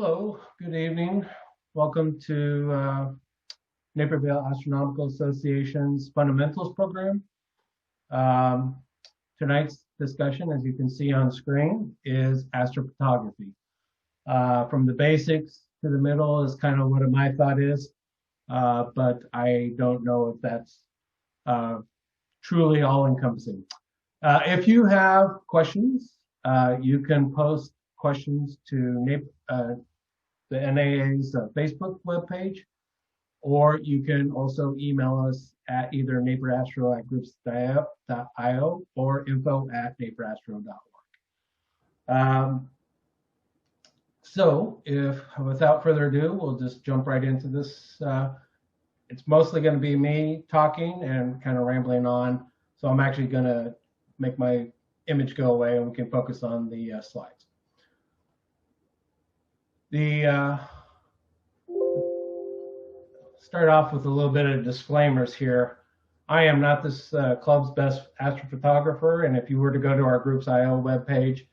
Hello, good evening. Welcome to Naperville Astronomical Association's Fundamentals program. Um, Tonight's discussion, as you can see on screen, is astrophotography. From the basics to the middle is kind of what my thought is, but I don't know if that's uh, truly all-encompassing. If you have questions, you can post questions to the NAA's Facebook webpage, or you can also email us at either naperastro@groups.io or info@naperastro.org. So without further ado, we'll just jump right into this. It's mostly going to be me talking and kind of rambling on. So I'm actually going to make my image go away and we can focus on the slides. Start off with a little bit of disclaimers here. I am not this club's best astrophotographer, and if you were to go to our Groups.io webpage,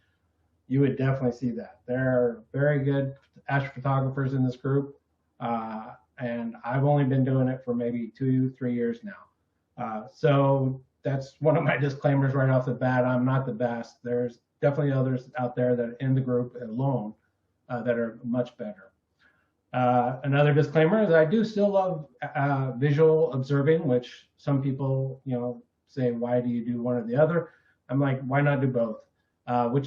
you would definitely see that. There are very good astrophotographers in this group, and I've only been doing it for maybe 2-3 years now. So that's one of my disclaimers right off the bat. I'm not the best. There's definitely others out there that are in the group alone that are much better. Another disclaimer is I do still love visual observing, which some people, say, why do you do one or the other? I'm like, why not do both? And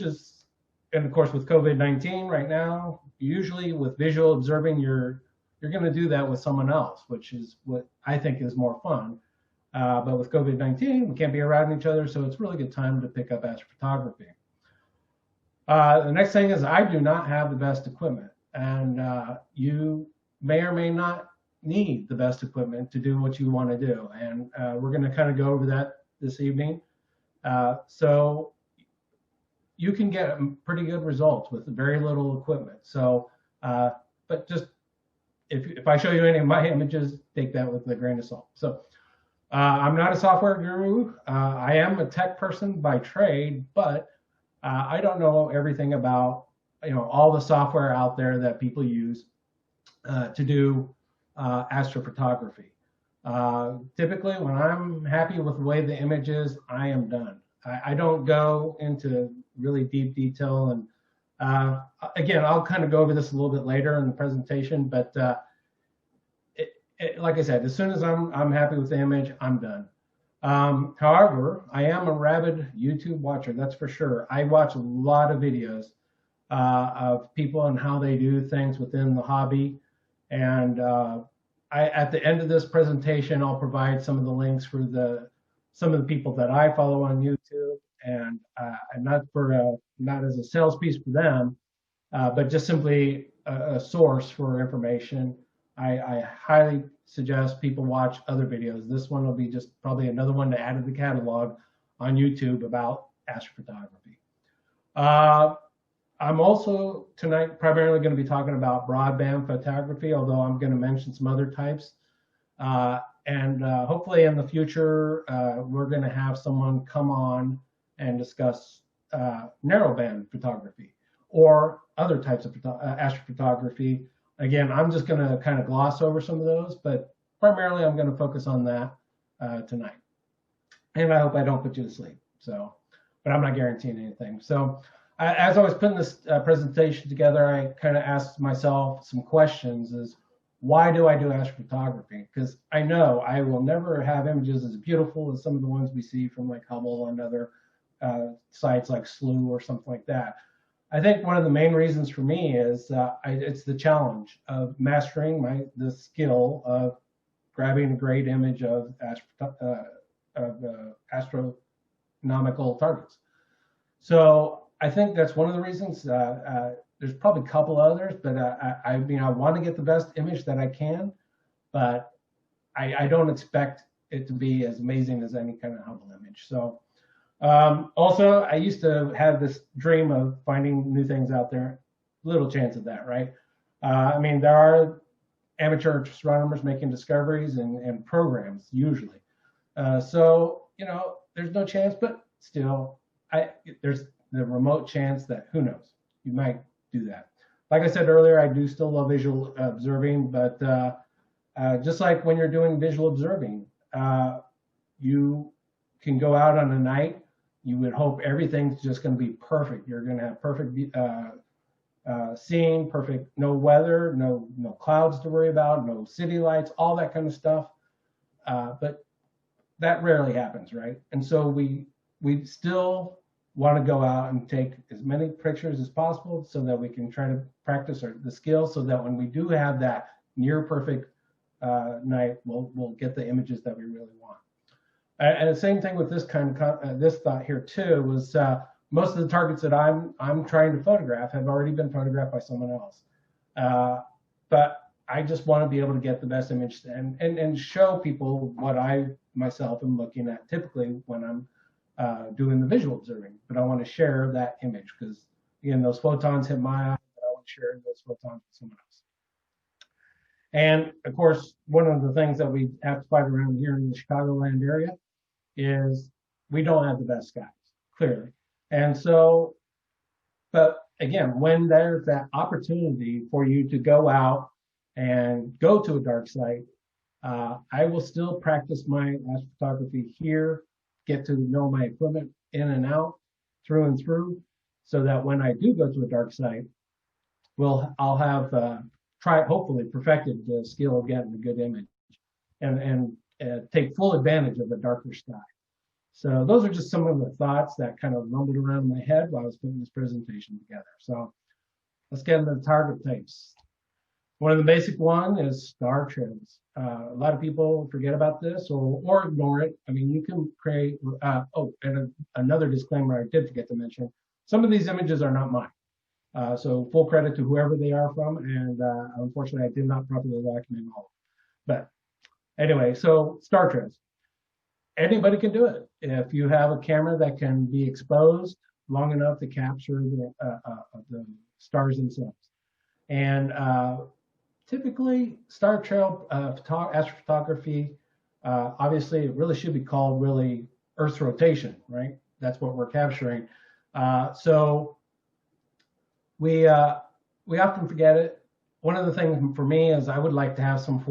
of course, with COVID-19 right now, usually with visual observing, you're going to do that with someone else, which is what I think is more fun. But with COVID-19, we can't be around each other, so it's a really good time to pick up astrophotography. The next thing is I do not have the best equipment. And you may or may not need the best equipment to do what you want to do. And we're going to kind of go over that this evening. So you can get pretty good results with very little equipment. So, but just if I show you any of my images, take that with a grain of salt. So I'm not a software guru. I am a tech person by trade, but I don't know everything about all the software out there that people use to do astrophotography. Typically, when I'm happy with the way the image is, I am done. I don't go into really deep detail. And again, I'll kind of go over this a little bit later in the presentation. But like I said, as soon as I'm happy with the image, I'm done. However, I am a rabid YouTube watcher, that's for sure. I watch a lot of videos of people and how they do things within the hobby. And at the end of this presentation, I'll provide some of the links for some of the people that I follow on YouTube, and not as a sales piece for them, but just simply a source for information. I highly suggest people watch other videos. This one will be just probably another one to add to the catalog on YouTube about astrophotography. I'm also tonight primarily going to be talking about broadband photography, although I'm going to mention some other types. And hopefully in the future, we're going to have someone come on and discuss narrowband photography or other types of astrophotography. Again, I'm just going to kind of gloss over some of those, but primarily I'm going to focus on that tonight. And I hope I don't put you to sleep. So, but I'm not guaranteeing anything. So, as I was putting this presentation together, I kind of asked myself some questions: is why do I do astrophotography? Because I know I will never have images as beautiful as some of the ones we see from like Hubble and other sites like SLU or something like that. I think one of the main reasons for me is it's the challenge of mastering the skill of grabbing a great image of astronomical targets. So I think that's one of the reasons. There's probably a couple others, but I want to get the best image that I can, but I don't expect it to be as amazing as any kind of Hubble image. So also, I used to have this dream of finding new things out there. Little chance of that, right? There are amateur astronomers making discoveries and programs usually. So there's no chance, but still, there's the remote chance that, who knows, you might do that. like I said earlier, I do still love visual observing, but just like when you're doing visual observing, you can go out on a night. You would hope everything's just going to be perfect. You're going to have perfect seeing, perfect, no weather, no clouds to worry about, no city lights, all that kind of stuff. But that rarely happens, right? And so we still want to go out and take as many pictures as possible so that we can try to practice the skill, so that when we do have that near perfect night, we'll get the images that we really want. And the same thing with this kind of this thought here too was most of the targets that I'm trying to photograph have already been photographed by someone else, but I just want to be able to get the best image and show people what I myself am looking at typically when I'm doing the visual observing. But I want to share that image because again, those photons hit my eye, but I want to share those photons with someone else. And of course, one of the things that we have to fight around here in the Chicagoland area is we don't have the best skies, clearly. And so, but again, when there's that opportunity for you to go out and go to a dark site, I will still practice my astrophotography here, get to know my equipment in and out, through and through, so that when I do go to a dark site, I'll have hopefully perfected the skill of getting a good image and take full advantage of the darker sky. So those are just some of the thoughts that kind of rumbled around in my head while I was putting this presentation together. So let's get into the target types. One of the basic one is star trails. A lot of people forget about this or ignore it. I mean, you can create, another disclaimer I did forget to mention, some of these images are not mine. So full credit to whoever they are from, and unfortunately I did not properly document all of them. But anyway, so star trails. Anybody can do it. If you have a camera that can be exposed long enough to capture the stars themselves. And typically, star trail astrophotography, obviously, it really should be called really Earth's rotation, right? That's what we're capturing. So we often forget it. One of the things for me is I would like to have some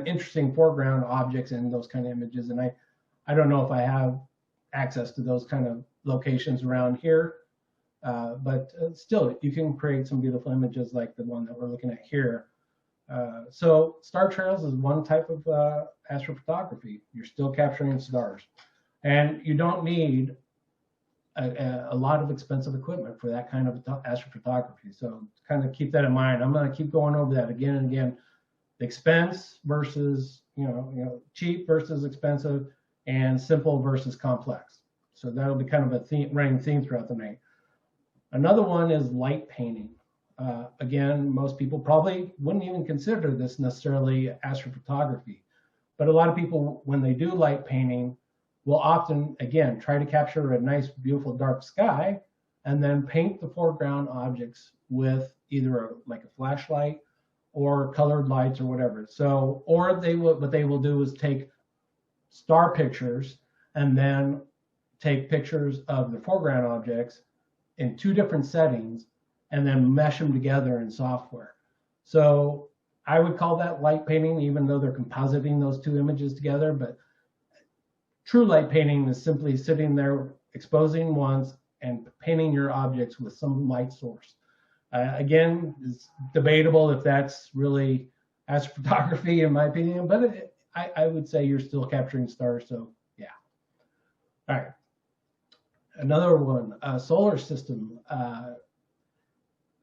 interesting foreground objects in those kind of images, and I don't know if I have access to those kind of locations around here, but still, you can create some beautiful images like the one that we're looking at here. So star trails is one type of astrophotography. You're still capturing stars, and you don't need a lot of expensive equipment for that kind of astrophotography. So kind of keep that in mind. I'm going to keep going over that again and again. The expense versus cheap versus expensive, and simple versus complex. So that'll be kind of a running theme throughout the night. Another one is light painting. Again, most people probably wouldn't even consider this necessarily astrophotography, but a lot of people, when they do light painting, will often, again, try to capture a nice, beautiful dark sky and then paint the foreground objects with either like a flashlight or colored lights or whatever. So, or what they will do is take star pictures and then take pictures of the foreground objects in two different settings and then mesh them together in software. So I would call that light painting, even though they're compositing those two images together. But true light painting is simply sitting there, exposing once and painting your objects with some light source. Again, it's debatable if that's really astrophotography in my opinion, but I would say you're still capturing stars, so yeah. All right. Another one, solar system.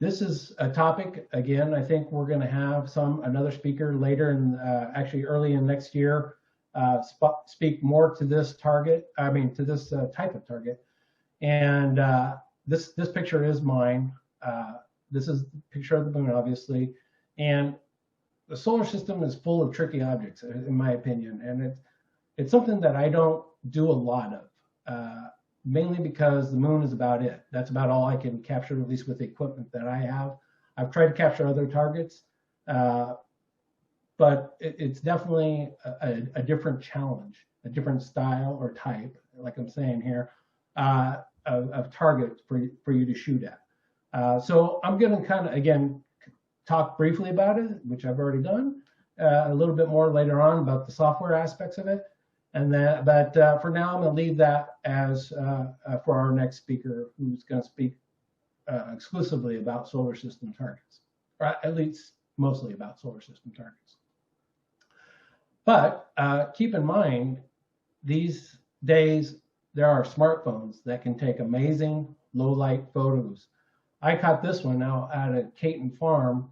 This is a topic, again, I think we're going to have another speaker later, actually early in next year, speak more to this target, to this type of target. And this picture is mine. This is a picture of the moon, obviously. And the solar system is full of tricky objects, in my opinion, and it's something that I don't do a lot of, mainly because the moon is about it. That's about all I can capture, at least with the equipment that I have. I've tried to capture other targets, but it's definitely a different challenge, a different style or type, like I'm saying here, of target for you to shoot at. So I'm going to kind of, again, talk briefly about it, which I've already done, a little bit more later on about the software aspects of it. And that, but for now, I'm going to leave that as for our next speaker, who's going to speak exclusively about solar system targets, or at least mostly about solar system targets. But keep in mind, these days, there are smartphones that can take amazing low light photos. I caught this one now at a Caton farm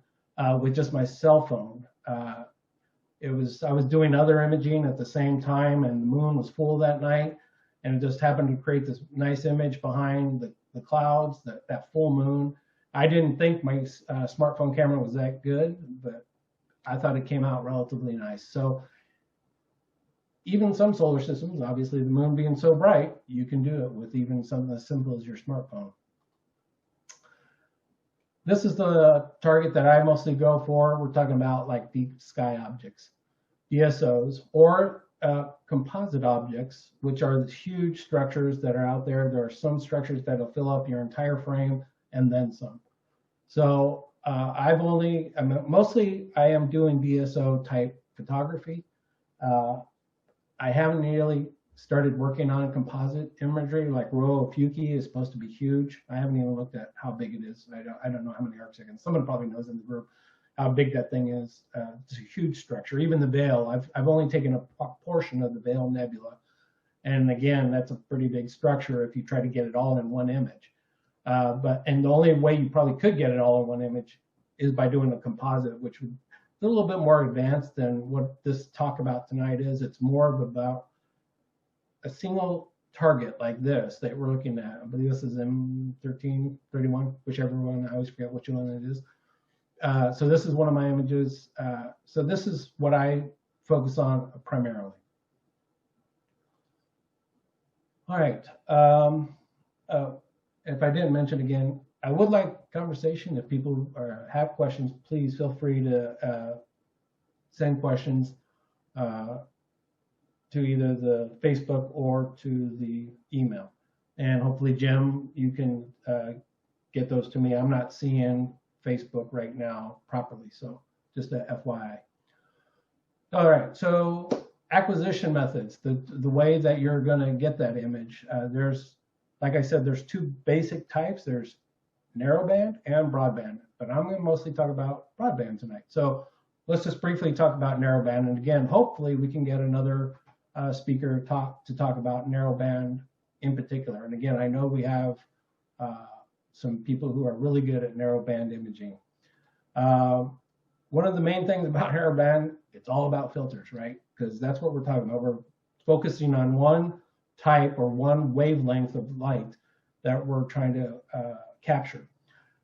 with just my cell phone. I was doing other imaging at the same time, and the moon was full that night, and it just happened to create this nice image behind the clouds, that full moon. I didn't think my smartphone camera was that good, but I thought it came out relatively nice. So even some solar systems, obviously the moon being so bright, you can do it with even something as simple as your smartphone. This is the target that I mostly go for. We're talking about like deep sky objects, DSOs, or composite objects, which are the huge structures that are out there. There are some structures that will fill up your entire frame and then some. So mostly I am doing DSO type photography. I haven't really started working on composite imagery, like Rho Fuki is supposed to be huge. I haven't even looked at how big it is. I don't know how many arc seconds. Someone probably knows in the group how big that thing is. It's a huge structure. Even the Veil, I've only taken a portion of the Veil Nebula. And again, that's a pretty big structure if you try to get it all in one image. And the only way you probably could get it all in one image is by doing a composite, which would a little bit more advanced than what this talk about tonight is. It's more about a single target like this that we're looking at. I believe this is M13, 31, whichever one. I always forget which one it is. So this is one of my images. So this is what I focus on primarily. All right. If I didn't mention again, I would like conversation. If people have questions, please feel free to send questions to either the Facebook or to the email. And hopefully, Jim, you can get those to me. I'm not seeing Facebook right now properly, so just a FYI. All right, so acquisition methods, the way that you're going to get that image. There's, like I said, there's two basic types. There's narrowband and broadband, but I'm going to mostly talk about broadband tonight. So let's just briefly talk about narrowband. And again, hopefully we can get another speaker to talk about narrowband in particular. And again, I know we have some people who are really good at narrowband imaging. One of the main things about narrowband, it's all about filters, right? Because that's what we're talking about. We're focusing on one type or one wavelength of light that we're trying to capture.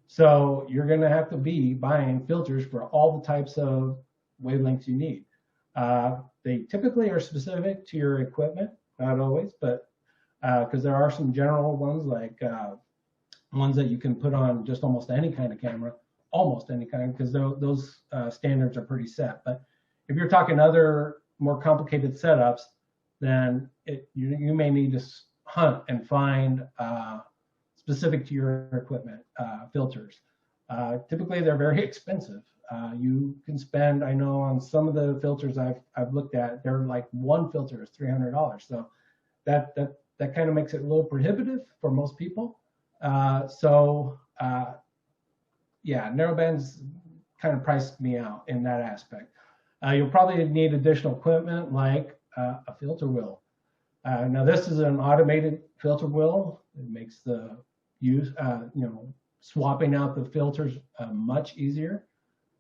So you're going to have to be buying filters for all the types of wavelengths you need. They typically are specific to your equipment, not always, but because there are some general ones, like ones that you can put on just almost any kind of camera, almost any kind, because those standards are pretty set. But if you're talking other more complicated setups, then you may need to hunt and find specific to your equipment filters. Typically, they're very expensive. You can spend, I know on some of the filters I've looked at, they're like one filter is $300. So that kind of makes it a little prohibitive for most people. Yeah, narrowbands kind of priced me out in that aspect. You'll probably need additional equipment like a filter wheel. Now this is an automated filter wheel. It makes the swapping out the filters much easier.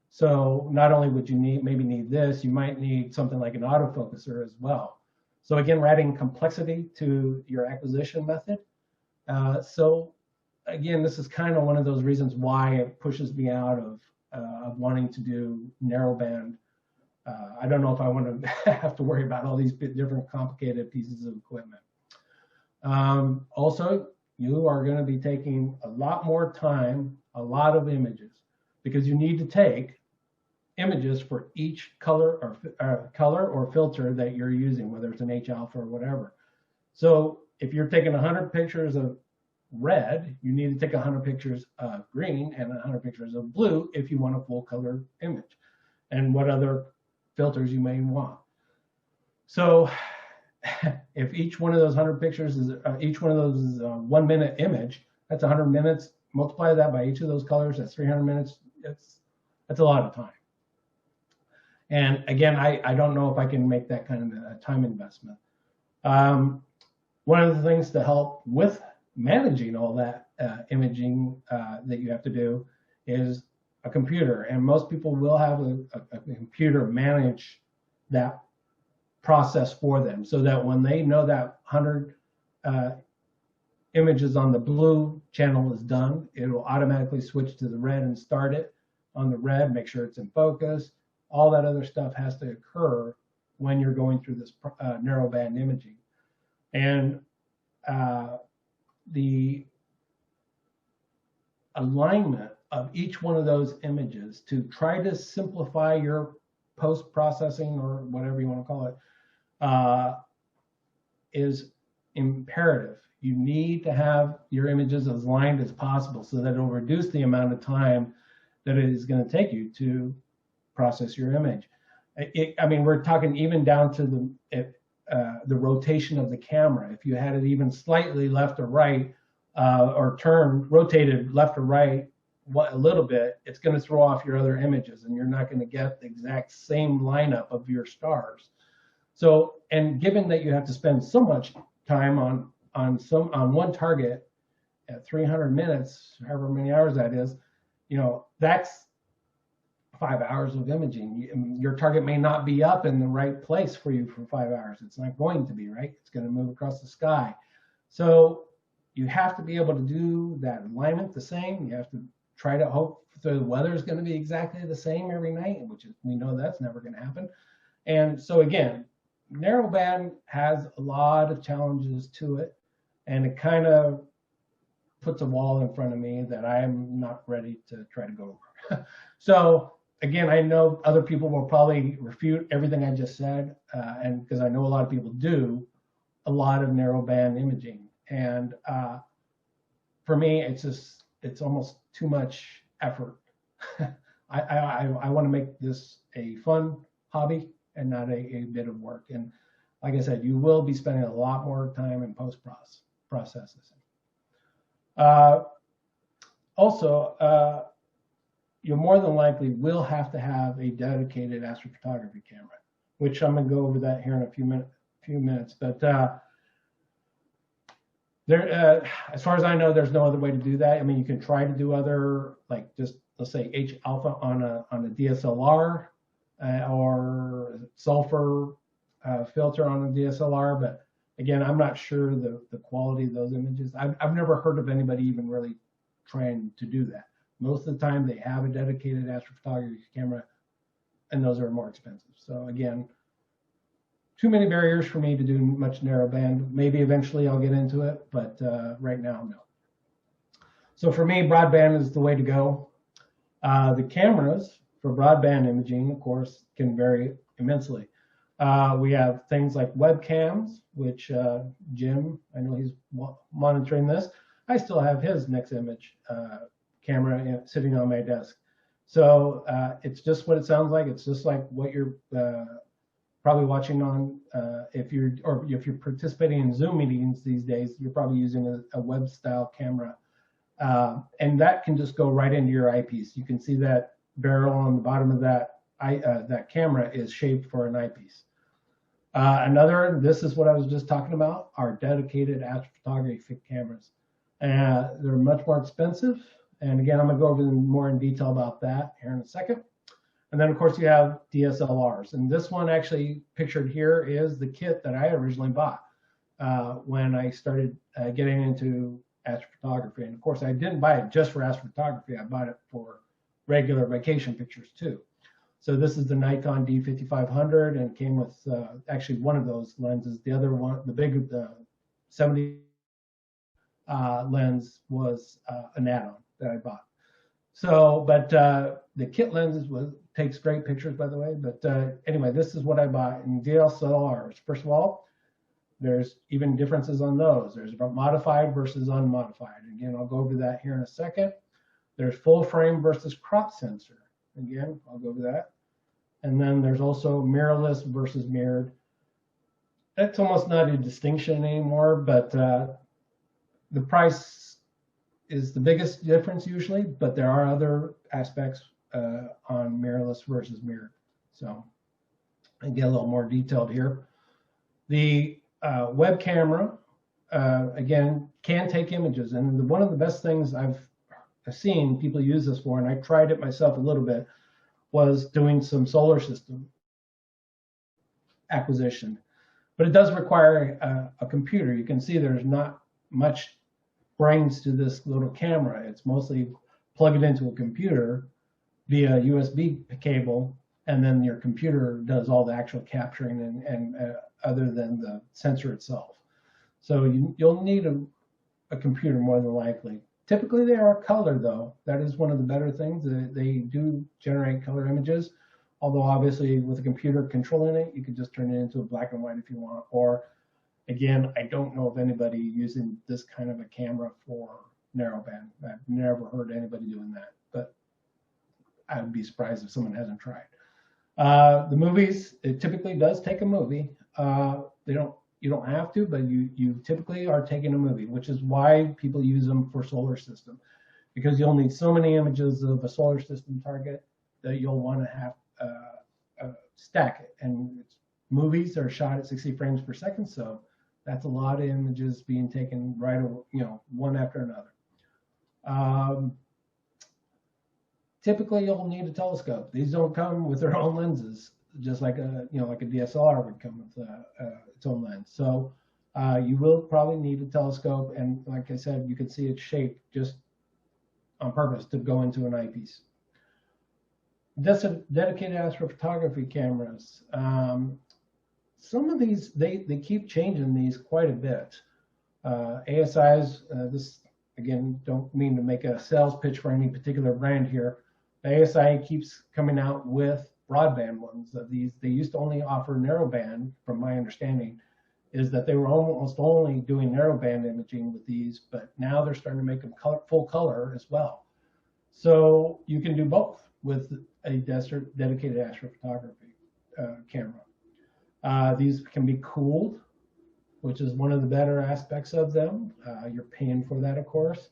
So not only would you maybe need this, you might need something like an autofocuser as well. So again, we're adding complexity to your acquisition method. So again, this is kind of one of those reasons why it pushes me out of wanting to do narrowband. I don't know if I want to have to worry about all these different complicated pieces of equipment. Also, you are going to be taking a lot more time, a lot of images, because you need to take images for each color or filter that you're using, whether it's an H alpha or whatever. So if you're taking 100 pictures of red, you need to take 100 pictures of green and 100 pictures of blue if you want a full color image, and what other filters you may want. So if each one of those 100 pictures is, each one of those is a 1 minute image, that's 100 minutes. Multiply that by each of those colors, that's 300 minutes. That's a lot of time. And again, I don't know if I can make that kind of a time investment. One of the things to help with managing all that imaging that you have to do is a computer. And most people will have a computer manage that process for them, so that when they know that 100 images on the blue channel is done, it will automatically switch to the red and start it on the red, make sure it's in focus. All that other stuff has to occur when you're going through this narrowband imaging. And the alignment of each one of those images to try to simplify your post-processing, or whatever you want to call it, is imperative. You need to have your images as aligned as possible so that it'll reduce the amount of time that it is going to take you to process your image. I mean, we're talking even down to the rotation of the camera. If you had it even slightly left or right, or rotated left or right a little bit, it's going to throw off your other images, and you're not going to get the exact same lineup of your stars. So, and given that you have to spend so much time on one target at 300 minutes, however many hours that is, you know, that's 5 hours of imaging. Your target may not be up in the right place for you for 5 hours. It's not going to be, right? It's going to move across the sky. So you have to be able to do that alignment the same. You have to try to hope the weather is going to be exactly the same every night, which is, we know that's never going to happen. And so again, narrowband has a lot of challenges to it, and it kind of puts a wall in front of me that I'm not ready to try to go over. So again, I know other people will probably refute everything I just said, and because I know a lot of people do a lot of narrowband imaging, and for me, it's almost too much effort. I want to make this a fun hobby and not a bit of work. And like I said, you will be spending a lot more time in post-processing. Also, you more than likely will have to have a dedicated astrophotography camera, which I'm going to go over that here in a few minutes. But there, as far as I know, there's no other way to do that. I mean, you can try to do other, like just let's say H alpha on a DSLR or sulfur filter on a DSLR, but again, I'm not sure the quality of those images. I've never heard of anybody even really trying to do that. Most of the time, they have a dedicated astrophotography camera, and those are more expensive. So again, too many barriers for me to do much narrowband. Maybe eventually I'll get into it, but right now, no. So for me, broadband is the way to go. The cameras for broadband imaging, of course, can vary immensely. We have things like webcams, which Jim, I know he's monitoring this. I still have his next image camera sitting on my desk. So it's just what it sounds like. It's just like what you're probably watching on, if you're participating in Zoom meetings these days, you're probably using a web style camera. And that can just go right into your eyepiece. You can see that barrel on the bottom of that camera is shaped for an eyepiece. This is what I was just talking about, are dedicated astrophotography cameras. They're much more expensive. And again, I'm going to go over more in detail about that here in a second. And then, of course, you have DSLRs. And this one actually pictured here is the kit that I originally bought when I started getting into astrophotography. And of course, I didn't buy it just for astrophotography. I bought it for regular vacation pictures too. So this is the Nikon D5500, and it came with actually one of those lenses. The other one, the big 70 lens, was an add-on that I bought. So, but the kit lenses takes great pictures, by the way. But anyway, this is what I bought in DSLRs. First of all, There's even differences on those. There's modified versus unmodified. Again, I'll go over that here in a second. There's full frame versus crop sensor. Again, I'll go over that. And then there's also mirrorless versus mirrored. That's almost not a distinction anymore, but the price is the biggest difference usually, but there are other aspects on mirrorless versus mirrored. So I get a little more detailed here. The web camera, again, can take images. And one of the best things I've seen people use this for, and I tried it myself a little bit, was doing some solar system acquisition. But it does require a computer. You can see there's not much brains to this little camera. It's mostly plug it into a computer via USB cable, and then your computer does all the actual capturing and other than the sensor itself. So you'll need a computer more than likely. Typically they are color though. That is one of the better things. They do generate color images, although obviously with a computer controlling it, you can just turn it into a black and white if you want. Or again, I don't know of anybody using this kind of a camera for narrowband. I've never heard anybody doing that, but I would be surprised if someone hasn't tried. The movies, it typically does take a movie. You don't have to, but you typically are taking a movie, which is why people use them for solar system, because you'll need so many images of a solar system target that you'll want to have stack it. And movies are shot at 60 frames per second, so that's a lot of images being taken right away, one after another. Typically, you'll need a telescope. These don't come with their own lenses, just like a DSLR would come with its own lens. So you will probably need a telescope, and like I said, you can see its shape just on purpose to go into an eyepiece. Dedicated astrophotography cameras. Some of these, they keep changing these quite a bit. ASIs, this, again, don't mean to make a sales pitch for any particular brand here. The ASI keeps coming out with broadband ones. They used to only offer narrowband, from my understanding, is that they were almost only doing narrowband imaging with these, but now they're starting to make them full color as well. So you can do both with a dedicated astrophotography camera. These can be cooled, which is one of the better aspects of them. You're paying for that, of course.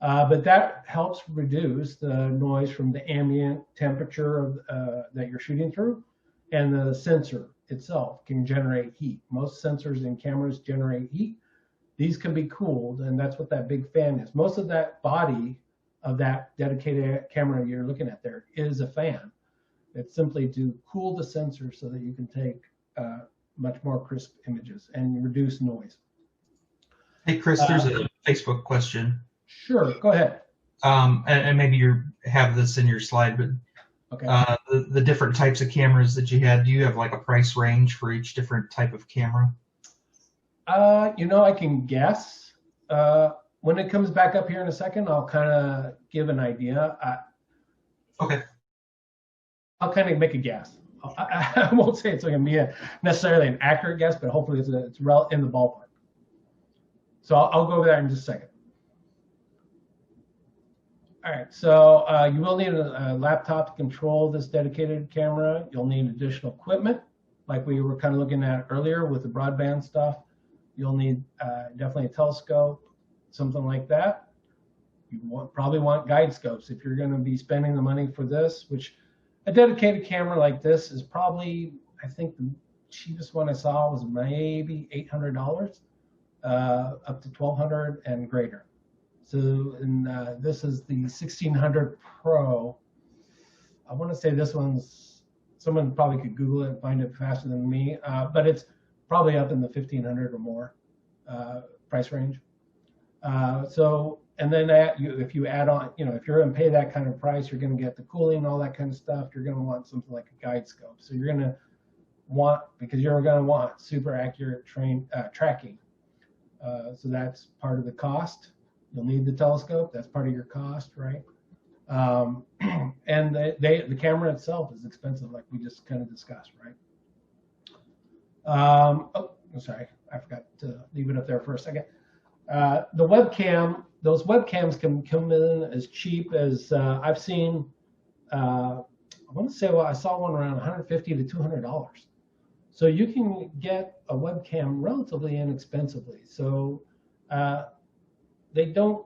But that helps reduce the noise from the ambient temperature that you're shooting through, and the sensor itself can generate heat. Most sensors in cameras generate heat. These can be cooled, and that's what that big fan is. Most of that body of that dedicated camera you're looking at there is a fan. It's simply to cool the sensor so that you can take much more crisp images and reduce noise. Hey, Chris, there's a Facebook question. Sure, go ahead. And maybe you have this in your slide, but okay. The different types of cameras that you had, do you have like a price range for each different type of camera? I can guess. When it comes back up here in a second, I'll kind of give an idea. Okay. I'll kind of make a guess. I won't say it's going to be necessarily an accurate guess, but hopefully it's in the ballpark. So I'll go over that in just a second. All right, so you will need a laptop to control this dedicated camera. You'll need additional equipment, like we were kind of looking at earlier with the broadband stuff. You'll need definitely a telescope, something like that. You probably want guide scopes if you're going to be spending the money for this, which a dedicated camera like this is probably, I think the cheapest one I saw was maybe $800, up to $1,200 and greater. So this is the 1600 Pro. I want to say this one's, someone probably could Google it and find it faster than me, but it's probably up in the 1500 or more price range. And then if you add on, if you're going to pay that kind of price, you're going to get the cooling and all that kind of stuff. You're going to want something like a guide scope. So you're going to want, because you're going to want super accurate tracking. So that's part of the cost. You'll need the telescope. That's part of your cost, right? And the camera itself is expensive, like we just kind of discussed, right? Oh, sorry. I forgot to leave it up there for a second. The webcam, those webcams can come in as cheap as I've seen. I want to say, well, I saw one around $150 to $200. So you can get a webcam relatively inexpensively. So they don't,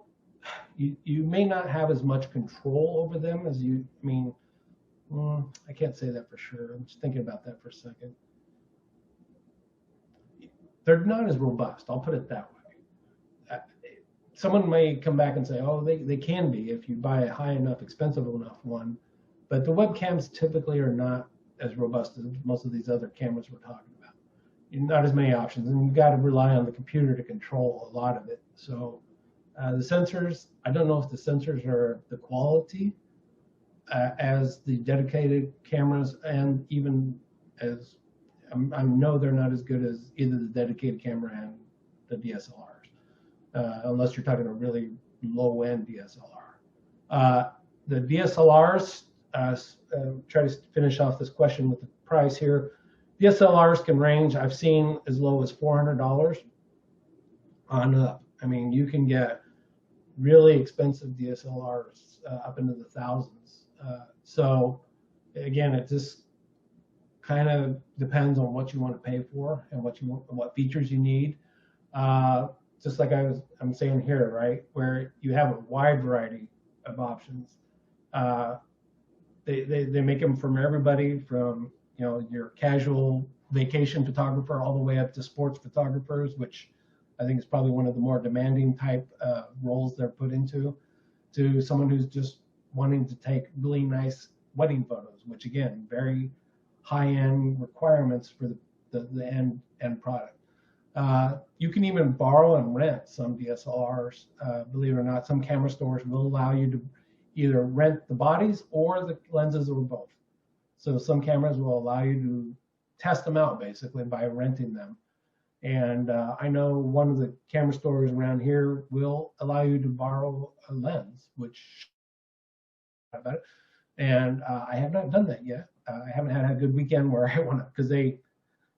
you may not have as much control over them as you, I mean, I can't say that for sure. I'm just thinking about that for a second. They're not as robust, I'll put it that way. Someone may come back and say, oh, they can be if you buy a high enough, expensive enough one. But the webcams typically are not as robust as most of these other cameras we're talking about. Not as many options, and you've got to rely on the computer to control a lot of it. So the sensors, I don't know if the sensors are the quality as the dedicated cameras, and even as I know they're not as good as either the dedicated camera and the DSLRs, unless you're talking a really low-end DSLR. The DSLRs, try to finish off this question with the price here. DSLRs can range, I've seen as low as $400 on up. I mean, you can get really expensive DSLRs up into the thousands. So again, it just kind of depends on what you want to pay for and what features you need. Just like I'm saying here, right, where you have a wide variety of options. They make them from everybody from, you know, your casual vacation photographer all the way up to sports photographers, which I think is probably one of the more demanding type roles they're put into, to someone who's just wanting to take really nice wedding photos, which again, very high-end requirements for the end product. You can even borrow and rent some DSLRs. Believe it or not, some camera stores will allow you to either rent the bodies or the lenses or both. So some cameras will allow you to test them out basically by renting them. And I know one of the camera stores around here will allow you to borrow a lens, which about it. And I have not done that yet. I haven't had a good weekend where I want to, because they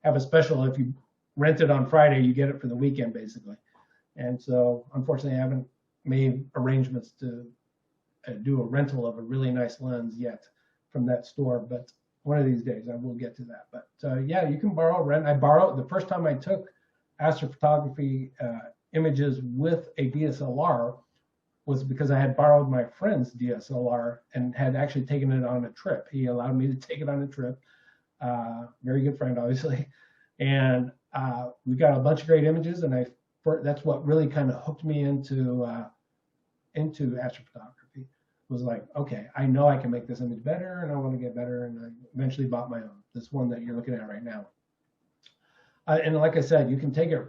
have a special, if you rent it on Friday, you get it for the weekend basically. And so unfortunately I haven't made arrangements to do a rental of a really nice lens yet from that store, but one of these days I will get to that. But yeah, you can borrow, rent. I borrowed, the first time I took astrophotography images with a DSLR was because I had borrowed my friend's DSLR and had actually taken it on a trip. He allowed me to take it on a trip. Very good friend, obviously. And we got a bunch of great images, and that's what really kind of hooked me into astrophotography. Was like, okay, I know I can make this image better, and I want to get better, and I eventually bought my own, this one that you're looking at right now. And like I said, you can take it,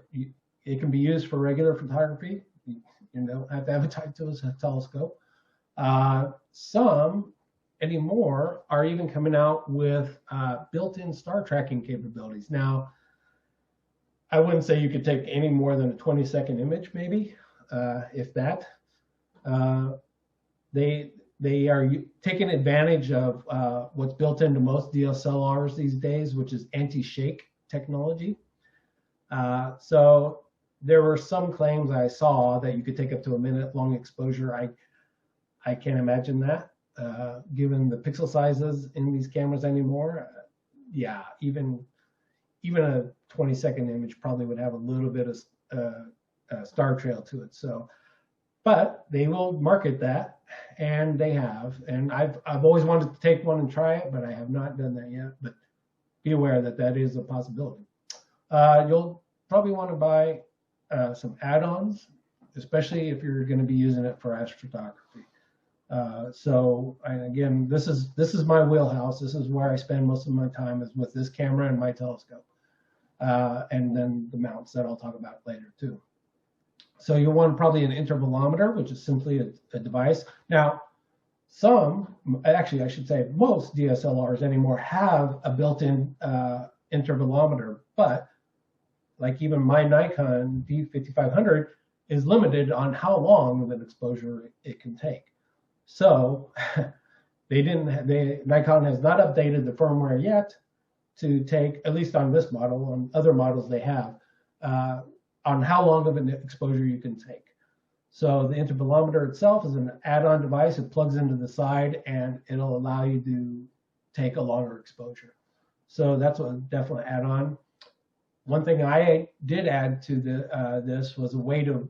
it can be used for regular photography. You don't have to have a telescope. Some anymore are even coming out with built-in star tracking capabilities. Now, I wouldn't say you could take any more than a 20-second image, maybe, if that. They are taking advantage of what's built into most DSLRs these days, which is anti-shake technology. So there were some claims I saw that you could take up to a minute-long exposure. I can't imagine that, given the pixel sizes in these cameras anymore. Yeah, even a 20-second image probably would have a little bit of star trail to it. So, but they will market that, and they have. And I've always wanted to take one and try it, but I have not done that yet. But be aware that that is a possibility. You'll probably want to buy some add-ons, especially if you're going to be using it for astrophotography. So again, this is my wheelhouse. This is where I spend most of my time, is with this camera and my telescope, and then the mounts that I'll talk about later too. So you'll want probably an intervalometer, which is simply a device. Now, actually I should say most DSLRs anymore have a built-in intervalometer, but like even my Nikon D5500 is limited on how long of an exposure it can take. So Nikon has not updated the firmware yet to take, at least on this model. On other models they have, on how long of an exposure you can take. So the intervalometer itself is an add-on device. It plugs into the side and it'll allow you to take a longer exposure. So that's a definite add-on. One thing I did add to this was a way to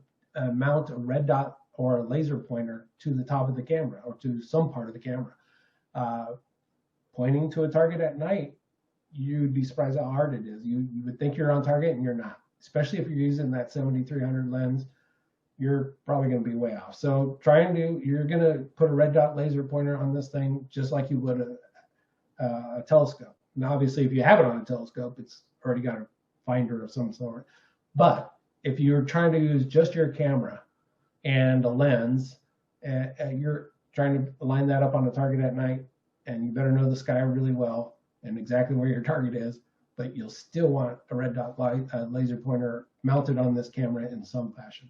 mount a red dot or a laser pointer to the top of the camera or to some part of the camera. Pointing to a target at night, you'd be surprised how hard it is. You would think you're on target and you're not, especially if you're using that 7300 lens. You're probably going to be way off. So you're going to put a red dot laser pointer on this thing just like you would a telescope. Now, obviously, if you have it on a telescope, it's already got a finder of some sort. But if you're trying to use just your camera and a lens, you're trying to line that up on a target at night, and you better know the sky really well and exactly where your target is, but you'll still want a red dot laser pointer mounted on this camera in some fashion.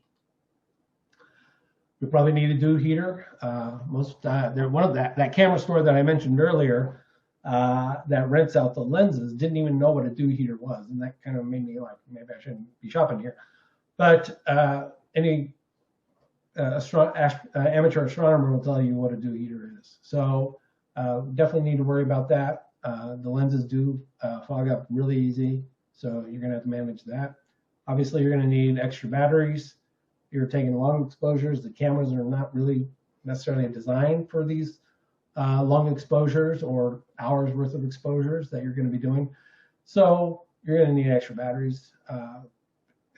We probably need a dew heater. One of that camera store that I mentioned earlier that rents out the lenses didn't even know what a dew heater was, and that kind of made me like, maybe I shouldn't be shopping here. But any amateur astronomer will tell you what a dew heater is. So definitely need to worry about that. The lenses do fog up really easy, so you're going to have to manage that. Obviously, you're going to need extra batteries. You're taking long exposures. The cameras are not really necessarily designed for these long exposures or hours worth of exposures that you're going to be doing. So you're going to need extra batteries.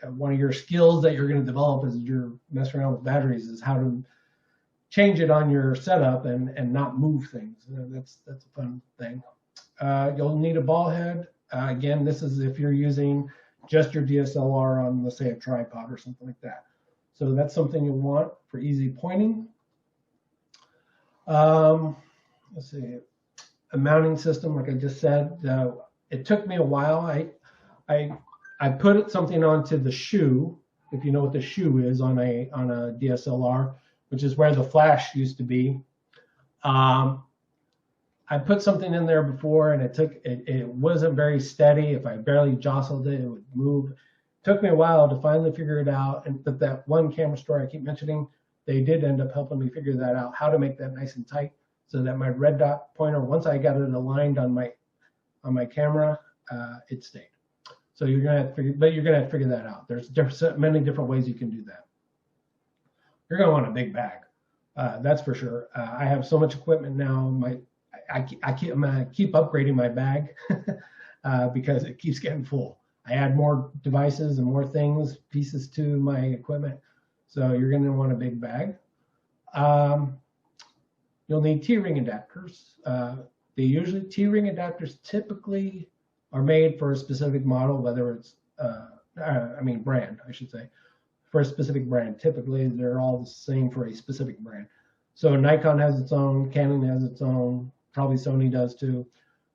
One of your skills that you're going to develop as you're messing around with batteries is how to change it on your setup and not move things. That's a fun thing. You'll need a ball head. Again, this is if you're using just your DSLR on, let's say, a tripod or something like that. So that's something you'll want for easy pointing. Let's see, a mounting system, like I just said. It took me a while. I put something onto the shoe, if you know what the shoe is on a DSLR, which is where the flash used to be. I put something in there before, and it wasn't very steady. If I barely jostled it, it would move. It took me a while to finally figure it out, but that one camera store I keep mentioning, they did end up helping me figure that out, how to make that nice and tight, so that my red dot pointer, once I got it aligned on my camera, it stayed. So you're gonna have to figure that out. There's many different ways you can do that. You're gonna want a big bag, that's for sure. I have so much equipment now. I keep upgrading my bag because it keeps getting full. I add more devices and more pieces to my equipment. So you're going to want a big bag. You'll need T-ring adapters. T-ring adapters typically are made for a specific model, whether it's, brand, I should say, for a specific brand. Typically, they're all the same for a specific brand. So Nikon has its own, Canon has its own, probably Sony does too,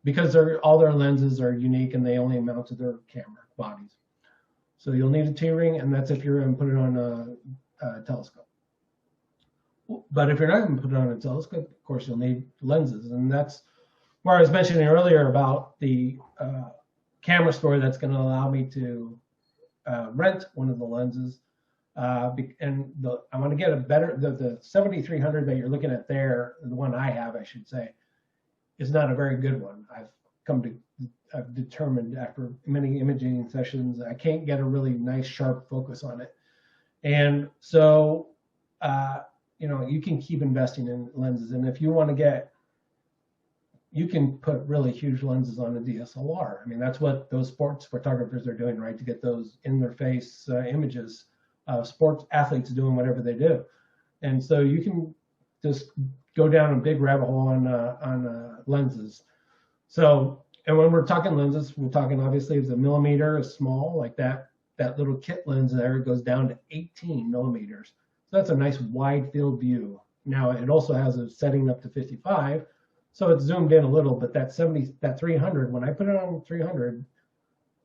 because all their lenses are unique and they only mount to their camera bodies. So you'll need a T-ring, and that's if you're going to put it on a telescope. But if you're not going to put it on a telescope, of course, you'll need lenses. And that's where I was mentioning earlier about the camera store that's going to allow me to rent one of the lenses. I want to get a better, the 7300 that you're looking at there, the one I have, I should say, is not a very good one. I've determined after many imaging sessions, I can't get a really nice sharp focus on it. And so, you can keep investing in lenses. And if you want to you can put really huge lenses on a DSLR. I mean, that's what those sports photographers are doing, right? To get those in their face images of sports athletes doing whatever they do. And so you can just go down a big rabbit hole on lenses. So, and when we're talking lenses, we're talking obviously if the millimeter is small, like that little kit lens there, it goes down to 18 millimeters. So that's a nice wide field view. Now it also has a setting up to 55, so it's zoomed in a little, but that 300, when I put it on 300,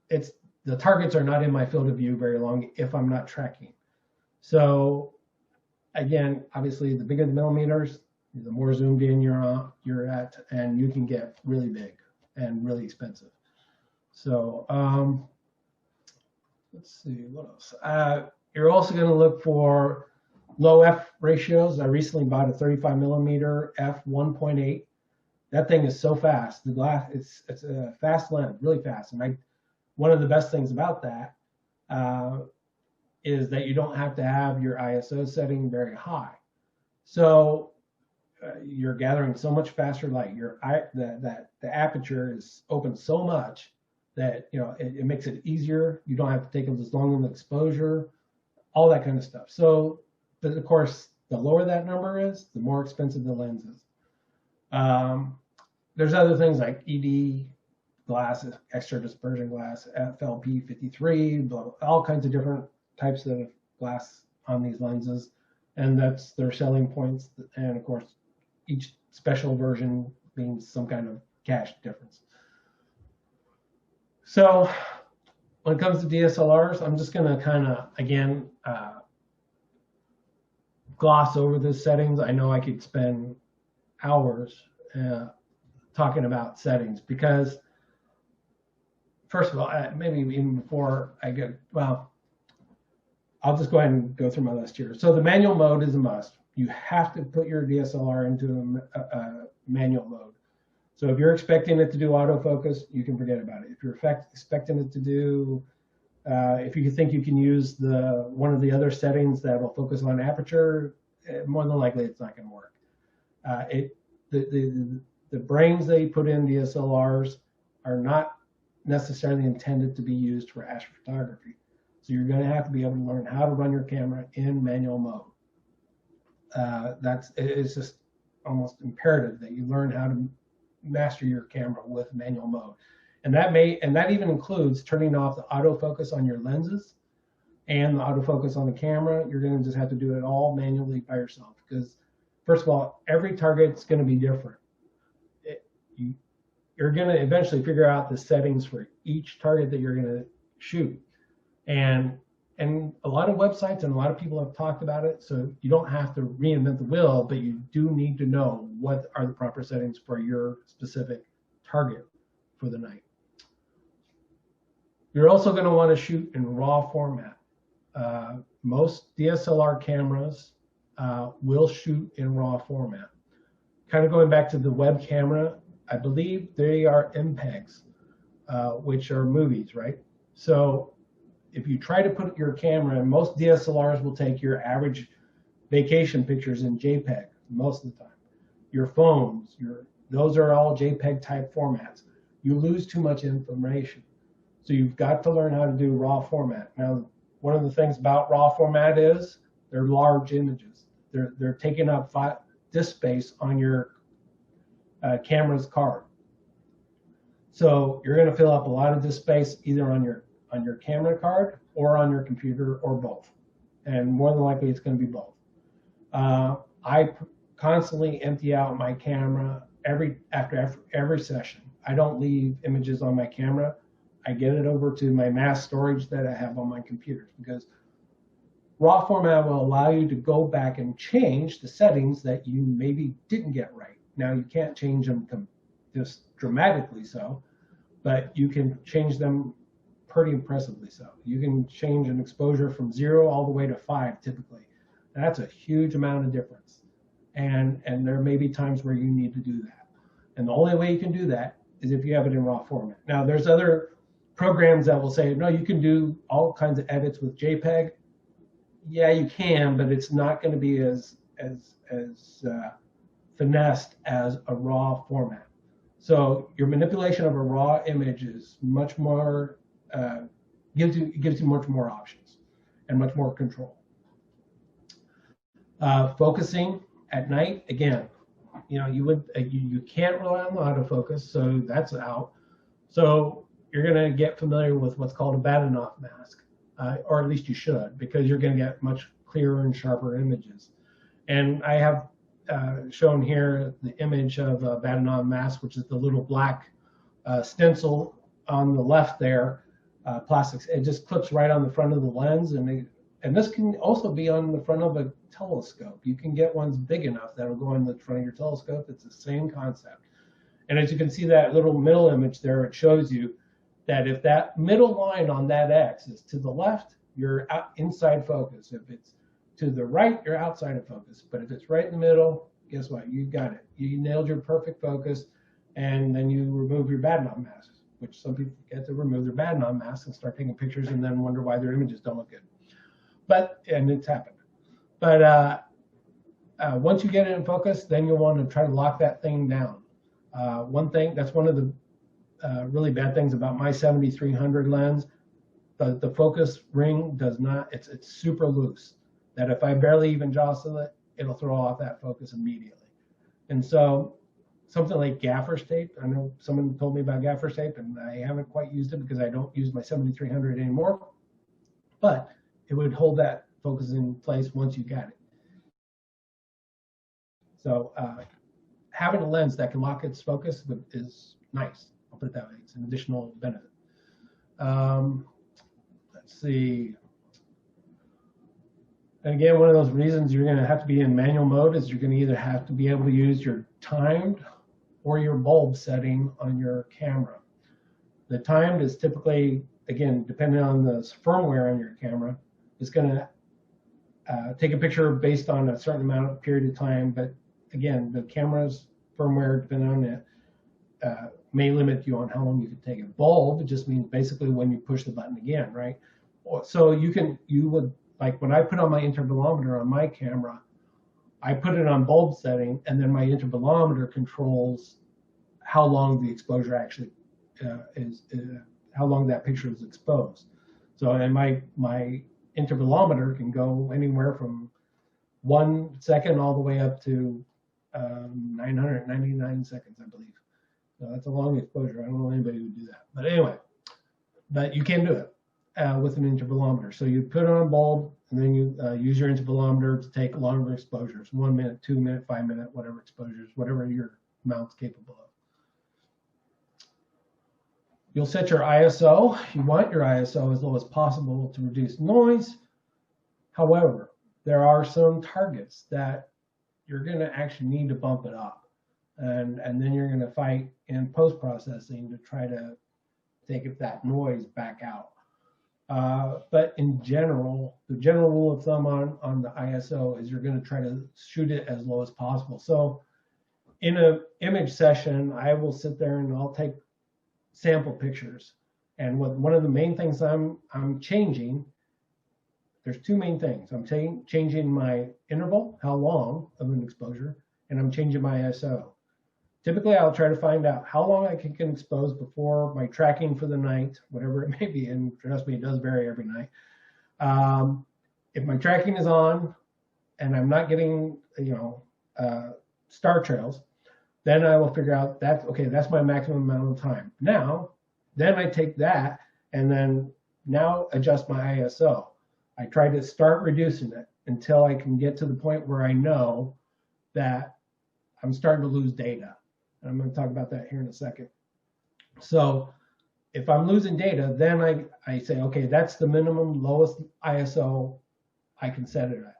the targets are not in my field of view very long if I'm not tracking. So again, obviously the bigger the millimeters, the more zoomed in you're at, and you can get really big and really expensive. So let's see, what else? You're also going to look for low F ratios. I recently bought a 35 millimeter f 1.8. That thing is so fast. The glass, it's a fast lens, really fast. And one of the best things about that is that you don't have to have your ISO setting very high. So you're gathering so much faster light. The aperture is open so much that it makes it easier. You don't have to take as long of an exposure, all that kind of stuff. So, but of course, the lower that number is, the more expensive the lens is. There's other things like ED glass, extra dispersion glass, FLP 53, all kinds of different types of glass on these lenses, and that's their selling points. And of course, each special version means some kind of cash difference. So when it comes to DSLRs, I'm just going to kind of, again, gloss over the settings. I know I could spend hours talking about settings because, first of all, maybe even before I get, well, I'll just go ahead and go through my list here. So the manual mode is a must. You have to put your DSLR into a manual mode. So if you're expecting it to do autofocus, you can forget about it. If you're expecting it to do, if you think you can use one of the other settings that will focus on aperture, more than likely it's not going to work. The brains they put in DSLRs are not necessarily intended to be used for astrophotography. So you're going to have to be able to learn how to run your camera in manual mode. It's just almost imperative that you learn how to master your camera with manual mode. And that even includes turning off the autofocus on your lenses and the autofocus on the camera. You're going to just have to do it all manually by yourself because, first of all, every target's going to be different. You're going to eventually figure out the settings for each target that you're going to shoot. And a lot of websites and a lot of people have talked about it, so you don't have to reinvent the wheel, but you do need to know what are the proper settings for your specific target for the night. You're also going to want to shoot in RAW format. Most DSLR cameras will shoot in RAW format. Kind of going back to the web camera, I believe they are MPEGs, which are movies, right? So if you try to put your camera, and most DSLRs will take your average vacation pictures in JPEG most of the time. Your phones, those are all JPEG type formats. You lose too much information. So you've got to learn how to do RAW format. Now, one of the things about RAW format is they're large images. They're taking up disk space on your camera's card. So you're going to fill up a lot of disk space either on your camera card or on your computer or both. And more than likely it's going to be both. I constantly empty out my camera after every session. I don't leave images on my camera. I get it over to my mass storage that I have on my computers because RAW format will allow you to go back and change the settings that you maybe didn't get right. Now you can't change them just dramatically so, but you can change them pretty impressively so. You can change an exposure from 0 all the way to 5 typically. And that's a huge amount of difference. And there may be times where you need to do that. And the only way you can do that is if you have it in RAW format. Now there's other programs that will say, no, you can do all kinds of edits with JPEG. Yeah, you can, but it's not going to be as finessed as a RAW format. So your manipulation of a RAW image is much more, gives you much more options and much more control. Focusing at night, again, you can't rely on the autofocus, so that's out. So you're going to get familiar with what's called a Badenoff mask, or at least you should, because you're going to get much clearer and sharper images. And I have shown here the image of a Badenoff mask, which is the little black stencil on the left there, plastics. It just clips right on the front of the lens, and this can also be on the front of a telescope. You can get ones big enough that'll go in the front of your telescope. It's the same concept. And as you can see that little middle image there, it shows you that if that middle line on that X is to the left, you're inside focus. If it's to the right, you're outside of focus. But if it's right in the middle, guess what? You got it. You nailed your perfect focus, and then you remove your bad non masks, which some people get to remove their bad non masks and start taking pictures and then wonder why their images don't look good. And it's happened. But once you get it in focus, then you'll want to try to lock that thing down. That's one of the really bad things about my 7300 lens. The focus ring does not, it's super loose, that if I barely even jostle it, it'll throw off that focus immediately. And so something like gaffer's tape, I know someone told me about gaffer's tape, and I haven't quite used it because I don't use my 7300 anymore, but it would hold that focus in place once you got it. So having a lens that can lock its focus is nice. I'll put it that way. It's an additional benefit. Let's see. And again, one of those reasons you're going to have to be in manual mode is you're going to either have to be able to use your timed or your bulb setting on your camera. The timed is typically, again, depending on the firmware on your camera, is going to take a picture based on a certain amount of period of time. But again, the camera's firmware, depending on it, may limit you on how long you can take it. Bulb, it just means basically when you push the button again, right? So you would, like when I put on my intervalometer on my camera, I put it on bulb setting, and then my intervalometer controls how long the exposure actually how long that picture is exposed. So, and my intervalometer can go anywhere from 1 second all the way up to 999 seconds, I believe. So that's a long exposure. I don't know anybody who would do that. But anyway, but you can do it with an intervalometer. So you put it on bulb, and then you use your intervalometer to take longer exposures, 1 minute, 2 minute, 5 minute, whatever exposures, whatever your mount's capable of. You'll set your ISO. You want your ISO as low as possible to reduce noise. However, there are some targets that you're going to actually need to bump it up. And then you're going to fight in post-processing to try to take that noise back out. But in general, the general rule of thumb on the ISO is you're going to try to shoot it as low as possible. So in an image session, I will sit there and I'll take sample pictures. And one of the main things I'm changing, there's two main things. I'm changing my interval, how long of an exposure, and I'm changing my ISO. Typically, I'll try to find out how long I can expose before my tracking for the night, whatever it may be, and trust me, it does vary every night. If my tracking is on and I'm not getting, star trails, then I will figure out that, okay, that's my maximum amount of time. Then I take that and then now adjust my ISO. I try to start reducing it until I can get to the point where I know that I'm starting to lose data. And I'm going to talk about that here in a second. So if I'm losing data, then I say, okay, that's the minimum lowest ISO I can set it at.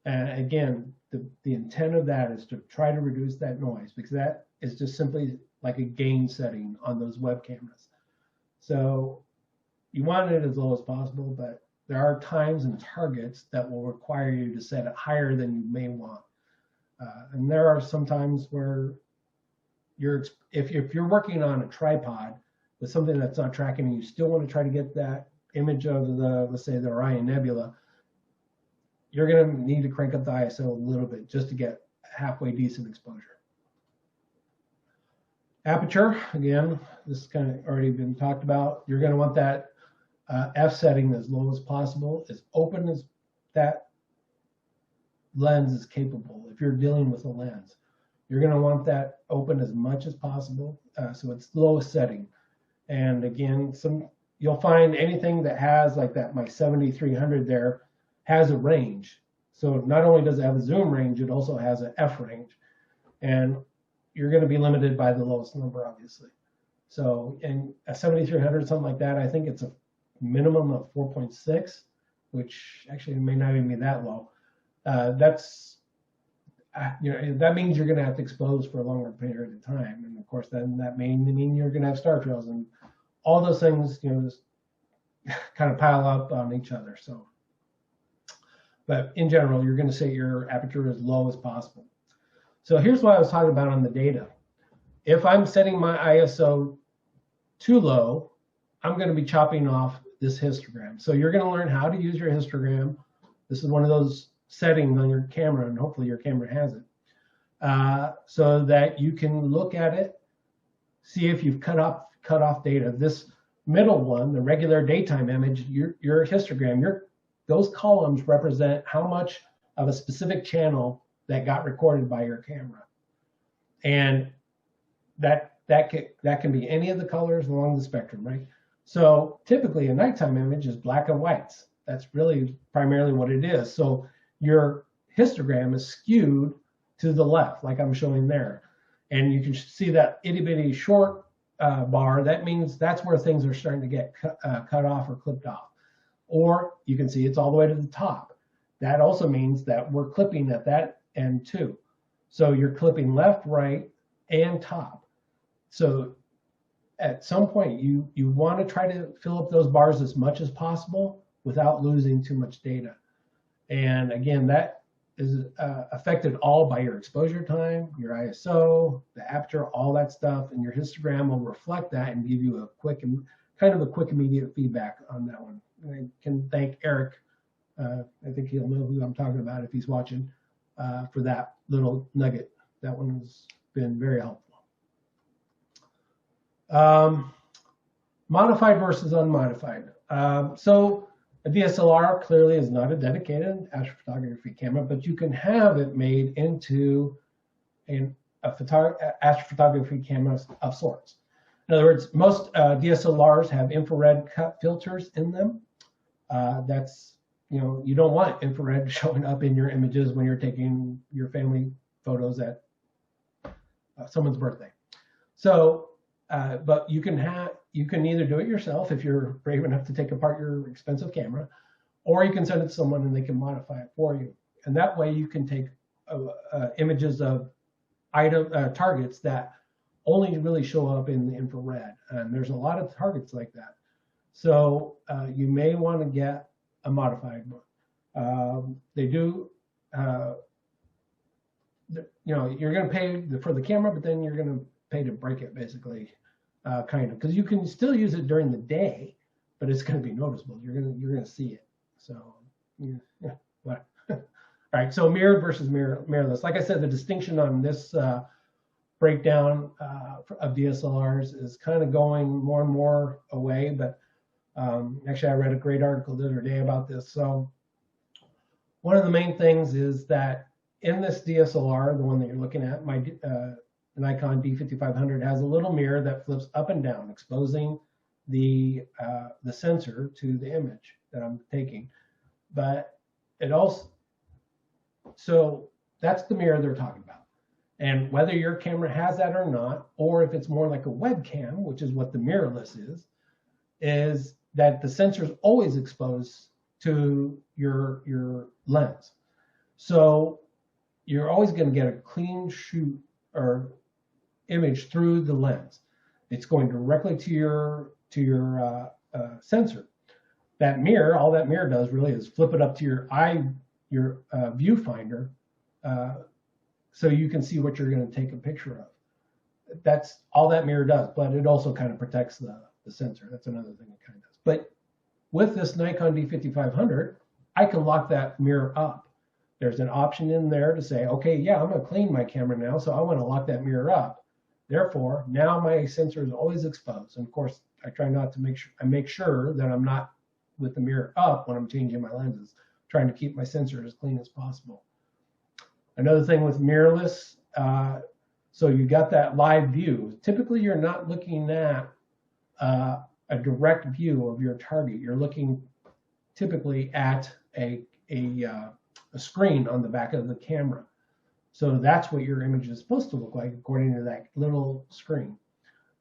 And again, the intent of that is to try to reduce that noise, because that is just simply like a gain setting on those web cameras. So you want it as low as possible, but there are times and targets that will require you to set it higher than you may want. And there are some times where if you're working on a tripod with something that's not tracking, and you still want to try to get that image of let's say the Orion Nebula, you're going to need to crank up the ISO a little bit just to get halfway decent exposure. Aperture, again, this has kind of already been talked about. You're going to want that f setting as low as possible, as open as that lens is capable. If you're dealing with a lens, you're going to want that open as much as possible, so it's lowest setting. And again, you'll find anything that has like that, my 7300 there has a range. So not only does it have a zoom range, it also has an f range, and you're going to be limited by the lowest number, obviously. So in a 7300, something like that, I think it's a minimum of 4.6, which actually may not even be that low. That means you're going to have to expose for a longer period of time, and of course, then that may mean you're going to have star trails, and all those things, just kind of pile up on each other. So, but in general, you're going to set your aperture as low as possible. So here's what I was talking about on the data. If I'm setting my ISO too low, I'm going to be chopping off this histogram. So you're going to learn how to use your histogram. This is one of those settings on your camera, and hopefully your camera has it, so that you can look at it, see if you've cut off data. This middle one, the regular daytime image, your histogram, those columns represent how much of a specific channel that got recorded by your camera, and that can be any of the colors along the spectrum, right? So typically a nighttime image is black and whites. That's really primarily what it is. So your histogram is skewed to the left, like I'm showing there. And you can see that itty bitty short bar. That means that's where things are starting to get cut off or clipped off. Or you can see it's all the way to the top. That also means that we're clipping at that end too. So you're clipping left, right, and top. So at some point, you want to try to fill up those bars as much as possible without losing too much data. And again, that is affected all by your exposure time, your ISO, the aperture, all that stuff, and your histogram will reflect that and give you a quick immediate feedback on that one. And I can thank Eric. I think he'll know who I'm talking about if he's watching, for that little nugget. That one has been very helpful. Modified versus unmodified. So a DSLR clearly is not a dedicated astrophotography camera, but you can have it made into a astrophotography camera of sorts. In other words, most DSLRs have infrared cut filters in them. That's, you don't want infrared showing up in your images when you're taking your family photos at someone's birthday. So, but you can either do it yourself if you're brave enough to take apart your expensive camera, or you can send it to someone and they can modify it for you. And that way you can take images of targets that only really show up in the infrared. And there's a lot of targets like that. So you may want to get a modified one. They do, you're going to pay for the camera, but then you're going to pay to break it, basically, kind of, because you can still use it during the day, but it's going to be noticeable. You're going to see it. So, yeah. All right. So mirrored versus mirrorless. Like I said, the distinction on this breakdown of DSLRs is kind of going more and more away. But actually, I read a great article the other day about this. So one of the main things is that in this DSLR, the one that you're looking at, my Nikon D5500 has a little mirror that flips up and down, exposing the sensor to the image that I'm taking. But it also, so that's the mirror they're talking about. And whether your camera has that or not, or if it's more like a webcam, which is what the mirrorless is that the sensor is always exposed to your lens. So you're always going to get a clean shoot or image through the lens. It's going directly to your sensor. That mirror, all that mirror does really is flip it up to your viewfinder, so you can see what you're going to take a picture of. That's all that mirror does, but it also kind of protects the sensor. That's another thing it kind of does. But with this Nikon D5500, I can lock that mirror up. There's an option in there to say, okay, yeah, I'm going to clean my camera now, so I want to lock that mirror up. Therefore, now my sensor is always exposed. And of course, I try not to make sure that I'm not with the mirror up when I'm changing my lenses, trying to keep my sensor as clean as possible. Another thing with mirrorless, so you got that live view. Typically, you're not looking at a direct view of your target. You're looking typically at a screen on the back of the camera. So that's what your image is supposed to look like according to that little screen.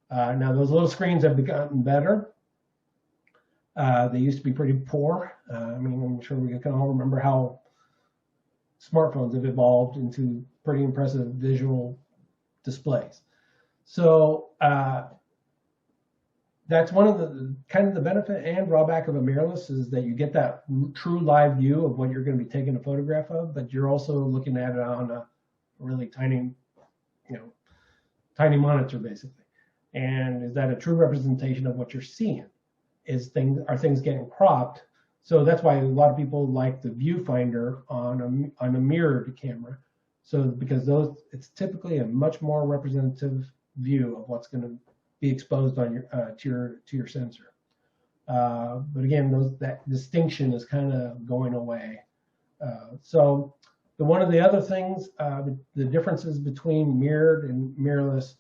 Now those little screens have gotten better. They used to be pretty poor. I mean, I'm sure we can all remember how smartphones have evolved into pretty impressive visual displays. So that's one of the kind of the benefit and drawback of a mirrorless is that you get that true live view of what you're going to be taking a photograph of, but you're also looking at it on a really tiny, tiny monitor basically. And is that a true representation of what you're seeing? Are things getting cropped? So that's why a lot of people like the viewfinder on a mirrored camera. So because it's typically a much more representative view of what's going to be exposed on your to your sensor. But again, that distinction is kind of going away. So one of the other things, the differences between mirrored and mirrorless.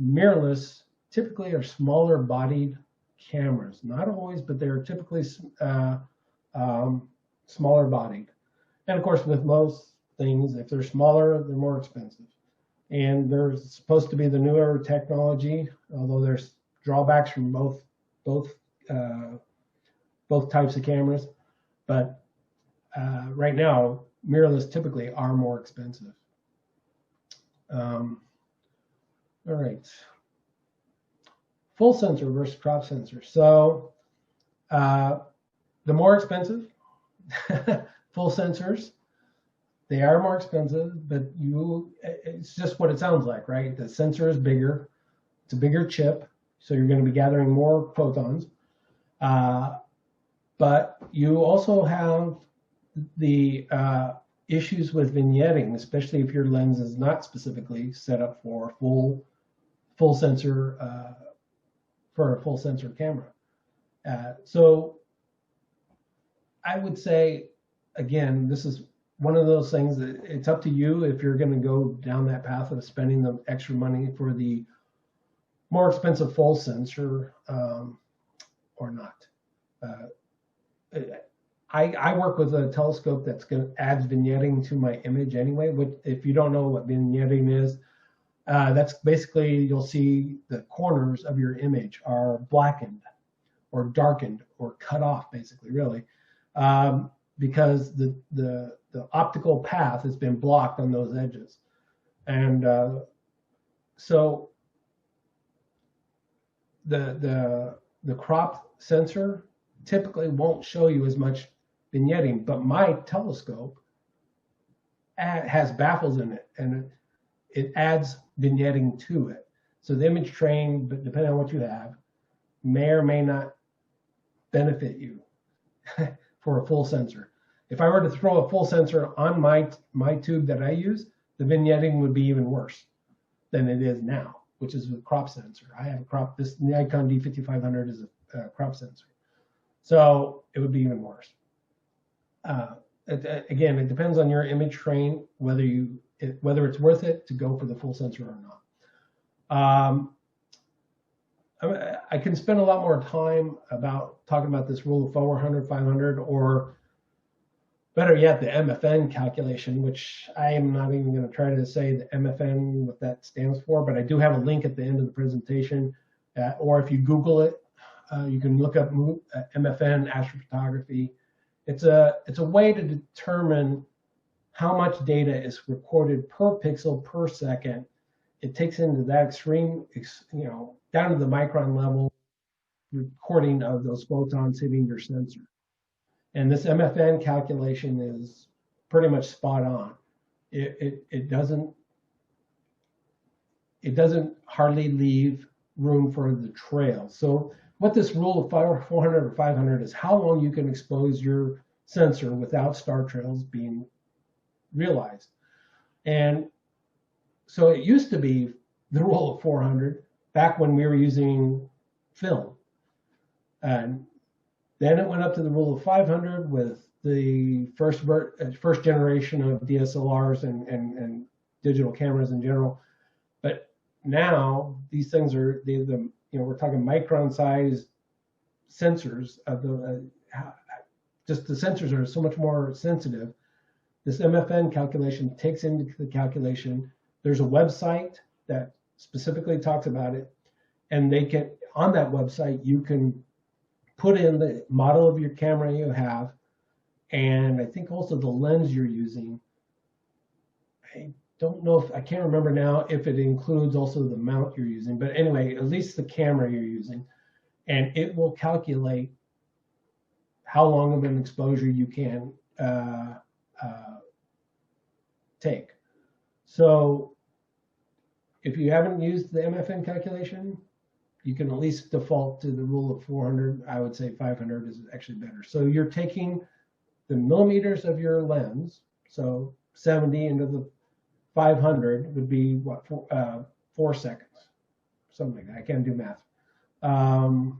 Mirrorless typically are smaller bodied cameras. Not always, but they're typically smaller bodied. And of course, with most things, if they're smaller, they're more expensive. And they're supposed to be the newer technology, although there's drawbacks from both types of cameras. But right now, mirrorless typically are more expensive. All right. Full sensor versus crop sensor. So the more expensive full sensors, they are more expensive, but it's just what it sounds like, right? The sensor is bigger. It's a bigger chip, so you're going to be gathering more photons. But you also have the issues with vignetting, especially if your lens is not specifically set up for full sensor for a full sensor camera. So I would say, again, this is one of those things that it's up to you if you're going to go down that path of spending the extra money for the more expensive full sensor or not. I work with a telescope that's adds vignetting to my image anyway. Which, if you don't know what vignetting is, that's basically you'll see the corners of your image are blackened or darkened or cut off, basically, really, because the optical path has been blocked on those edges. And so the cropped sensor typically won't show you as much vignetting, but my telescope has baffles in it, and it adds vignetting to it. So the image train, but depending on what you have, may or may not benefit you for a full sensor. If I were to throw a full sensor on my tube that I use, the vignetting would be even worse than it is now, which is a crop sensor. I have a crop, this Nikon D5500 is a crop sensor. So it would be even worse. Again, it depends on your image train, whether it's worth it to go for the full sensor or not. I can spend a lot more time talking about this rule of 400, 500, or better yet, the MFN calculation, which I am not even going to try to say the MFN, what that stands for, but I do have a link at the end of the presentation, or if you Google it, you can look up MFN astrophotography. It's a way to determine how much data is recorded per pixel per second. It takes into that extreme, down to the micron level, recording of those photons hitting your sensor. And this MFN calculation is pretty much spot on. It doesn't hardly leave room for the trail. So what this rule of 400 or 500 is how long you can expose your sensor without star trails being realized. And so it used to be the rule of 400 back when we were using film. And then it went up to the rule of 500 with the first generation of DSLRs and digital cameras in general. But now these things are we're talking micron size sensors of just the sensors are so much more sensitive. This MFN calculation takes into the calculation. There's a website that specifically talks about it, and on that website you can put in the model of your camera you have, and I think also the lens you're using. I don't know if, I can't remember now if it includes also the mount you're using, but anyway, at least the camera you're using, and it will calculate how long of an exposure you can take. So if you haven't used the MFN calculation, you can at least default to the rule of 400. I would say 500 is actually better. So you're taking the millimeters of your lens, so 70 into the 500 would be what, 4 seconds, something like that. I can't do math. Someone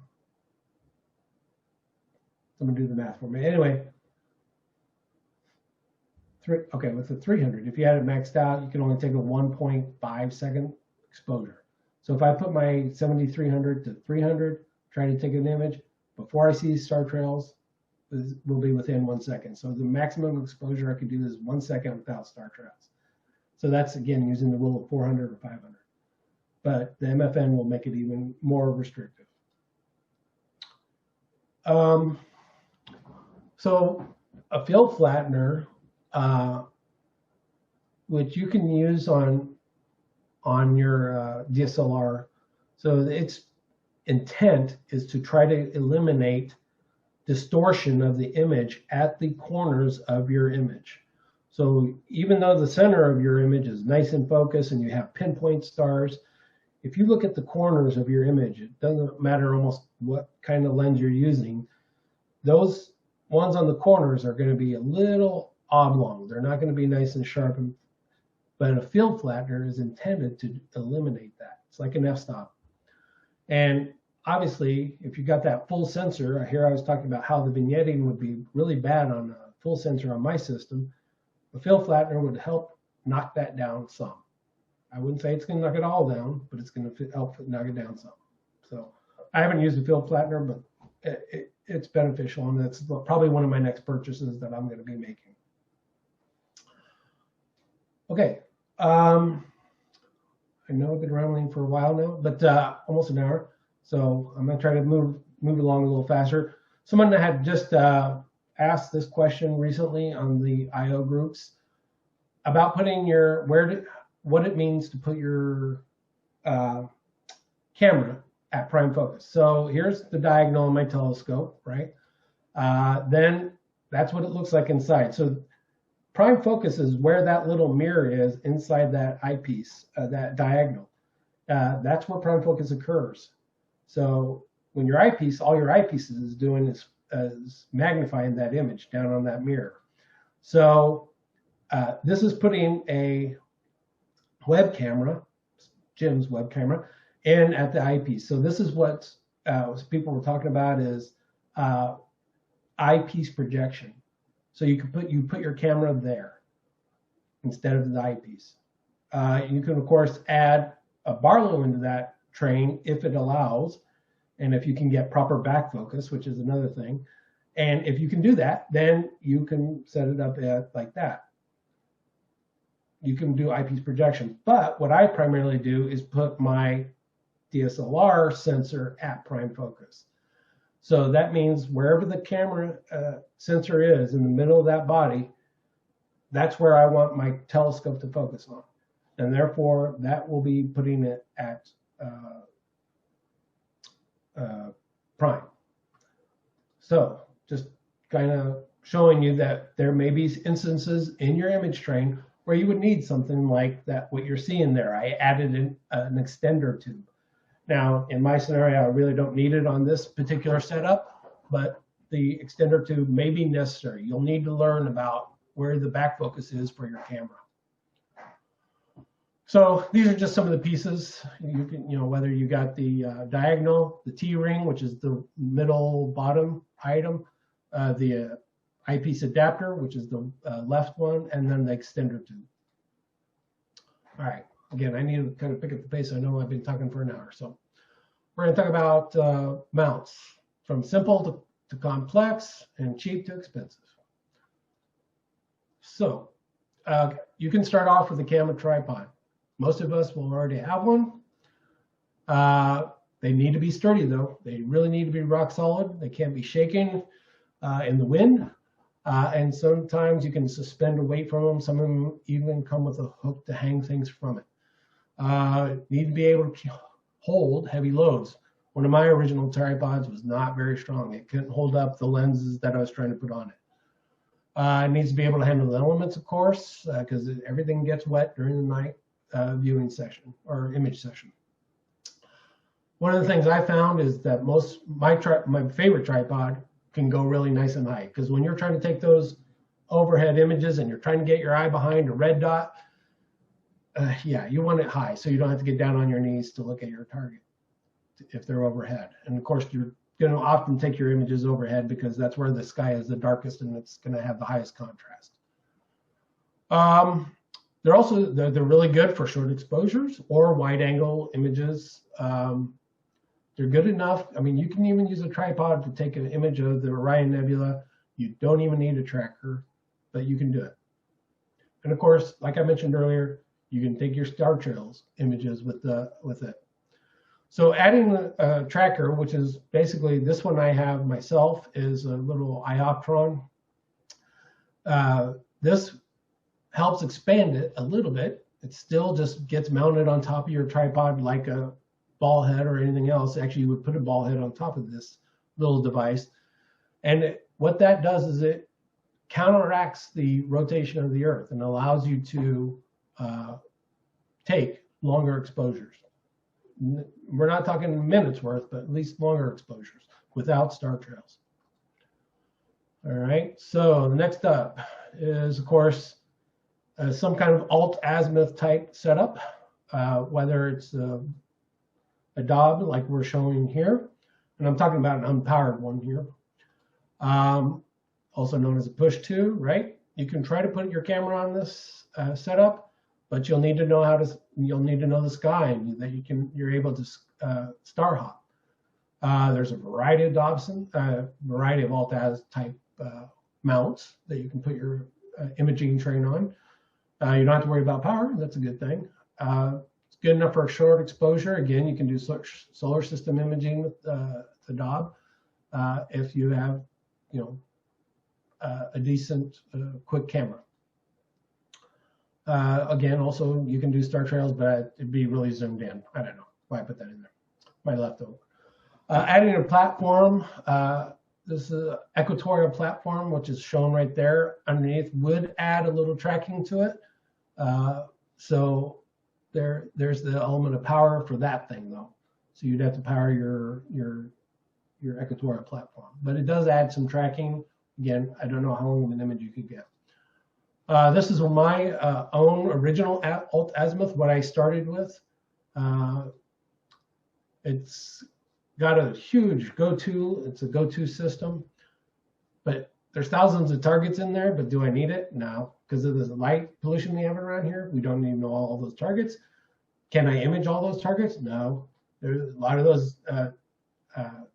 do the math for me. Anyway, okay, with the 300, if you had it maxed out, you can only take a 1.5 second exposure. So if I put my 7300 to 300, try to take an image, before I see star trails, will be within 1 second. So the maximum exposure I could do is 1 second without star trails. So that's, again, using the rule of 400 or 500. But the MFN will make it even more restrictive. So a field flattener, which you can use on your DSLR. So its intent is to try to eliminate distortion of the image at the corners of your image. So even though the center of your image is nice and focused and you have pinpoint stars, if you look at the corners of your image, it doesn't matter almost what kind of lens you're using, those ones on the corners are going to be a little oblong. They're not going to be nice and sharp. But a field flattener is intended to eliminate that. It's like an f-stop. And obviously, if you got that full sensor, here I was talking about how the vignetting would be really bad on a full sensor on my system. A field flattener would help knock that down some. I wouldn't say it's going to knock it all down, but it's going to help knock it down some. So I haven't used a field flattener, but it's beneficial, and that's probably one of my next purchases that I'm going to be making. Okay. I know I've been rambling for a while now, but almost an hour. So I'm going to try to move along a little faster. Someone that had just asked this question recently on the IO groups about putting your, what it means to put your camera at prime focus. So here's the diagonal of my telescope, right? Then that's what it looks like inside. So prime focus is where that little mirror is inside that eyepiece, that diagonal. That's where prime focus occurs. So when your eyepiece, all your eyepieces is doing is magnifying that image down on that mirror. So this is putting a web camera, Jim's web camera, in at the eyepiece. So this is what people were talking about is eyepiece projection. So you put your camera there instead of the eyepiece. You can of course add a Barlow into that train if it allows, and if you can get proper back focus, which is another thing. And if you can do that, then you can set it up like that. You can do eyepiece projection. But what I primarily do is put my DSLR sensor at prime focus. So that means wherever the camera sensor is in the middle of that body, that's where I want my telescope to focus on. And therefore, that will be putting it at prime. So just kind of showing you that there may be instances in your image train where you would need something like that, what you're seeing there. I added an extender tube. Now, in my scenario, I really don't need it on this particular setup, but the extender tube may be necessary. You'll need to learn about where the back focus is for your camera. So these are just some of the pieces. You can, whether you got the diagonal, the T-ring, which is the middle bottom item, the eyepiece adapter, which is the left one, and then the extender tube. All right. Again, I need to kind of pick up the pace. I know I've been talking for an hour. So we're going to talk about mounts, from simple to complex and cheap to expensive. So you can start off with a camera tripod. Most of us will already have one. They need to be sturdy, though. They really need to be rock solid. They can't be shaken in the wind. And sometimes you can suspend a weight from them. Some of them even come with a hook to hang things from it. Need to be able to hold heavy loads. One of my original tripods was not very strong. It couldn't hold up the lenses that I was trying to put on it. It needs to be able to handle the elements, of course, because everything gets wet during the night viewing session or image session. One of the things I found is that my favorite tripod can go really nice and high, because when you're trying to take those overhead images and you're trying to get your eye behind a red dot, yeah, you want it high so you don't have to get down on your knees to look at your target if they're overhead. And of course, you're going to often take your images overhead because that's where the sky is the darkest and it's going to have the highest contrast. They're really good for short exposures or wide angle images. They're good enough. I mean, you can even use a tripod to take an image of the Orion Nebula. You don't even need a tracker, but you can do it. And of course, like I mentioned earlier, you can take your star trails images with it. So adding a tracker, which is basically this one I have myself, is a little ioptron. This helps expand it a little bit. It still just gets mounted on top of your tripod like a ball head or anything else. Actually, you would put a ball head on top of this little device. And what that does is it counteracts the rotation of the Earth and allows you to take longer exposures. We're not talking minutes worth, but at least longer exposures without star trails. All right, so next up is, of course, some kind of alt-azimuth type setup, whether it's a DOB like we're showing here, and I'm talking about an unpowered one here, also known as a push-to, right? You can try to put your camera on this setup, but you'll need to know the sky and that you're able to star hop. There's a variety of Dobson, variety of alt-az type mounts that you can put your imaging train on. You don't have to worry about power. That's a good thing. It's good enough for a short exposure. Again, you can do solar system imaging with the DOB if you have, a decent quick camera. Again, also you can do star trails, but it'd be really zoomed in. I don't know why I put that in there. My leftover. Adding a platform. This is an equatorial platform, which is shown right there underneath. Would add a little tracking to it. So there's the element of power for that thing though. So you'd have to power your equatorial platform, but it does add some tracking. Again, I don't know how long of an image you could get. This is my own original alt-azimuth, what I started with. It's got a huge go-to. It's a go-to system, but there's thousands of targets in there. But do I need it? No, because of the light pollution we have around here. We don't even know all those targets. Can I image all those targets? No. There's a lot of those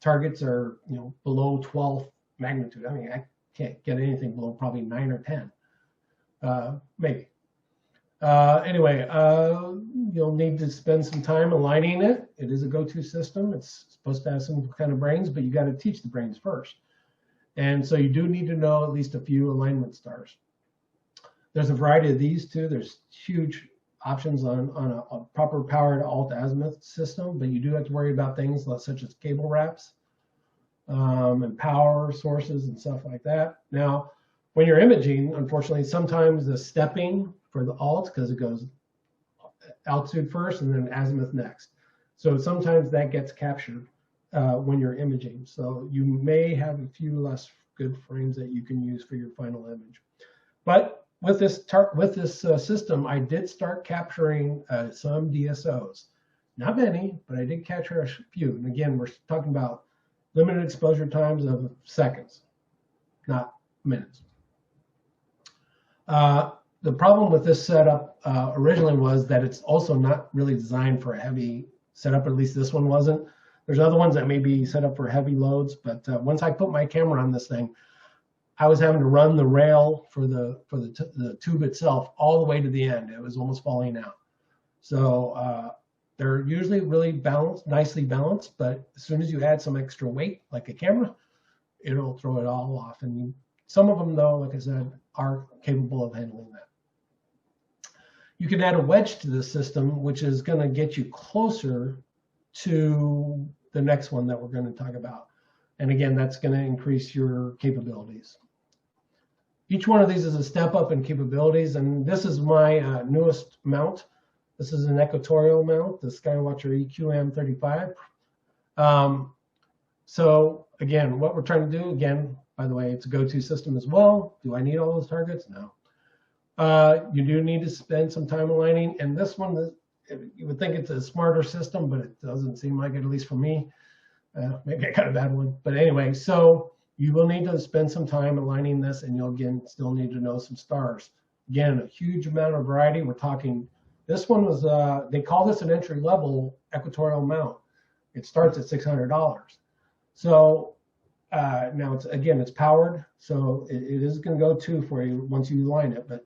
targets are below 12 magnitude. I mean, I can't get anything below probably 9 or 10, maybe. Anyway, you'll need to spend some time aligning it. It is a go-to system. It's supposed to have some kind of brains, but you got to teach the brains first. And so you do need to know at least a few alignment stars. There's a variety of these too. There's huge options on a proper powered alt-azimuth system, but you do have to worry about things such as cable wraps and power sources and stuff like that. Now, when you're imaging, unfortunately, sometimes the stepping for the alt, because it goes altitude first and then azimuth next. So sometimes that gets captured when you're imaging. So you may have a few less good frames that you can use for your final image. But with this system, I did start capturing some DSOs. Not many, but I did capture a few. And again, we're talking about limited exposure times of seconds, not minutes. The problem with this setup originally was that it's also not really designed for a heavy setup. At least this one wasn't. There's other ones that may be set up for heavy loads, but once I put my camera on this thing, I was having to run the rail for the tube itself all the way to the end. It was almost falling out. So they're usually really balanced, nicely balanced, but as soon as you add some extra weight, like a camera, it'll throw it all off, and Some of them, though, like I said, are capable of handling that. You can add a wedge to the system, which is going to get you closer to the next one that we're going to talk about. And again, that's going to increase your capabilities. Each one of these is a step up in capabilities, and this is my newest mount. This is an equatorial mount, the Skywatcher EQM35. So again, what we're trying to do, again, by the way, it's a go-to system as well. Do I need all those targets? No. You do need to spend some time aligning, and this one, you would think it's a smarter system, but it doesn't seem like it, at least for me. Maybe I got a bad one, but anyway, so you will need to spend some time aligning this, and you'll again still need to know some stars. Again, a huge amount of variety. We're talking, this one was, they call this an entry-level equatorial mount. It starts at $600. So now it's, again, it's powered, so it is going to go to for you once you align it, but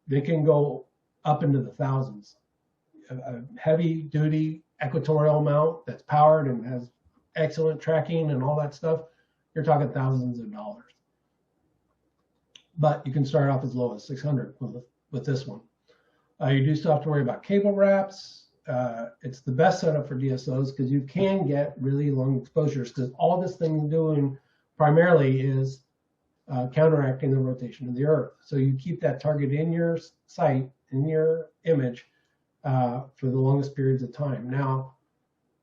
they can go up into the thousands. A heavy-duty equatorial mount that's powered and has excellent tracking and all that stuff, you're talking thousands of dollars. But you can start off as low as 600 with this one. You do still have to worry about cable wraps. It's the best setup for DSOs because you can get really long exposures, because all this thing is doing primarily is counteracting the rotation of the Earth. So you keep that target in your sight, in your image, for the longest periods of time. Now,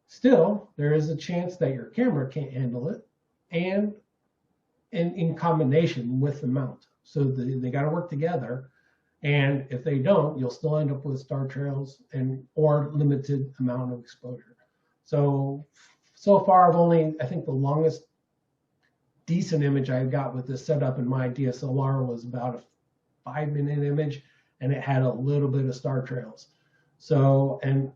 still, there is a chance that your camera can't handle it, and in combination with the mount. So they got to work together. And if they don't, you'll still end up with star trails or limited amount of exposure. So far, I've only, I think the longest decent image I got with this setup in my DSLR was about a 5-minute image, and it had a little bit of star trails. So, and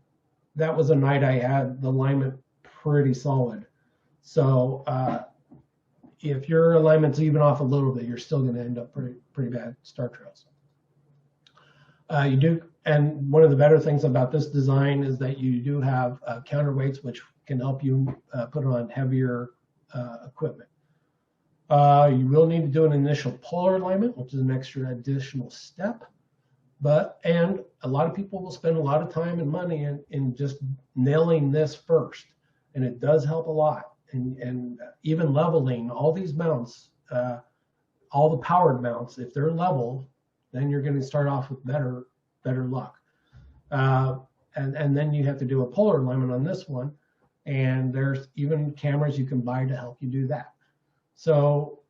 that was a night I had the alignment pretty solid. So if your alignment's even off a little bit, you're still going to end up pretty bad star trails. You do, and one of the better things about this design is that you do have counterweights, which can help you put on heavier equipment. You will need to do an initial polar alignment, which is an extra additional step. And a lot of people will spend a lot of time and money in just nailing this first, and it does help a lot. And even leveling all these mounts, all the powered mounts, if they're level, then you're going to start off with better luck. And then you have to do a polar alignment on this one, and there's even cameras you can buy to help you do that. So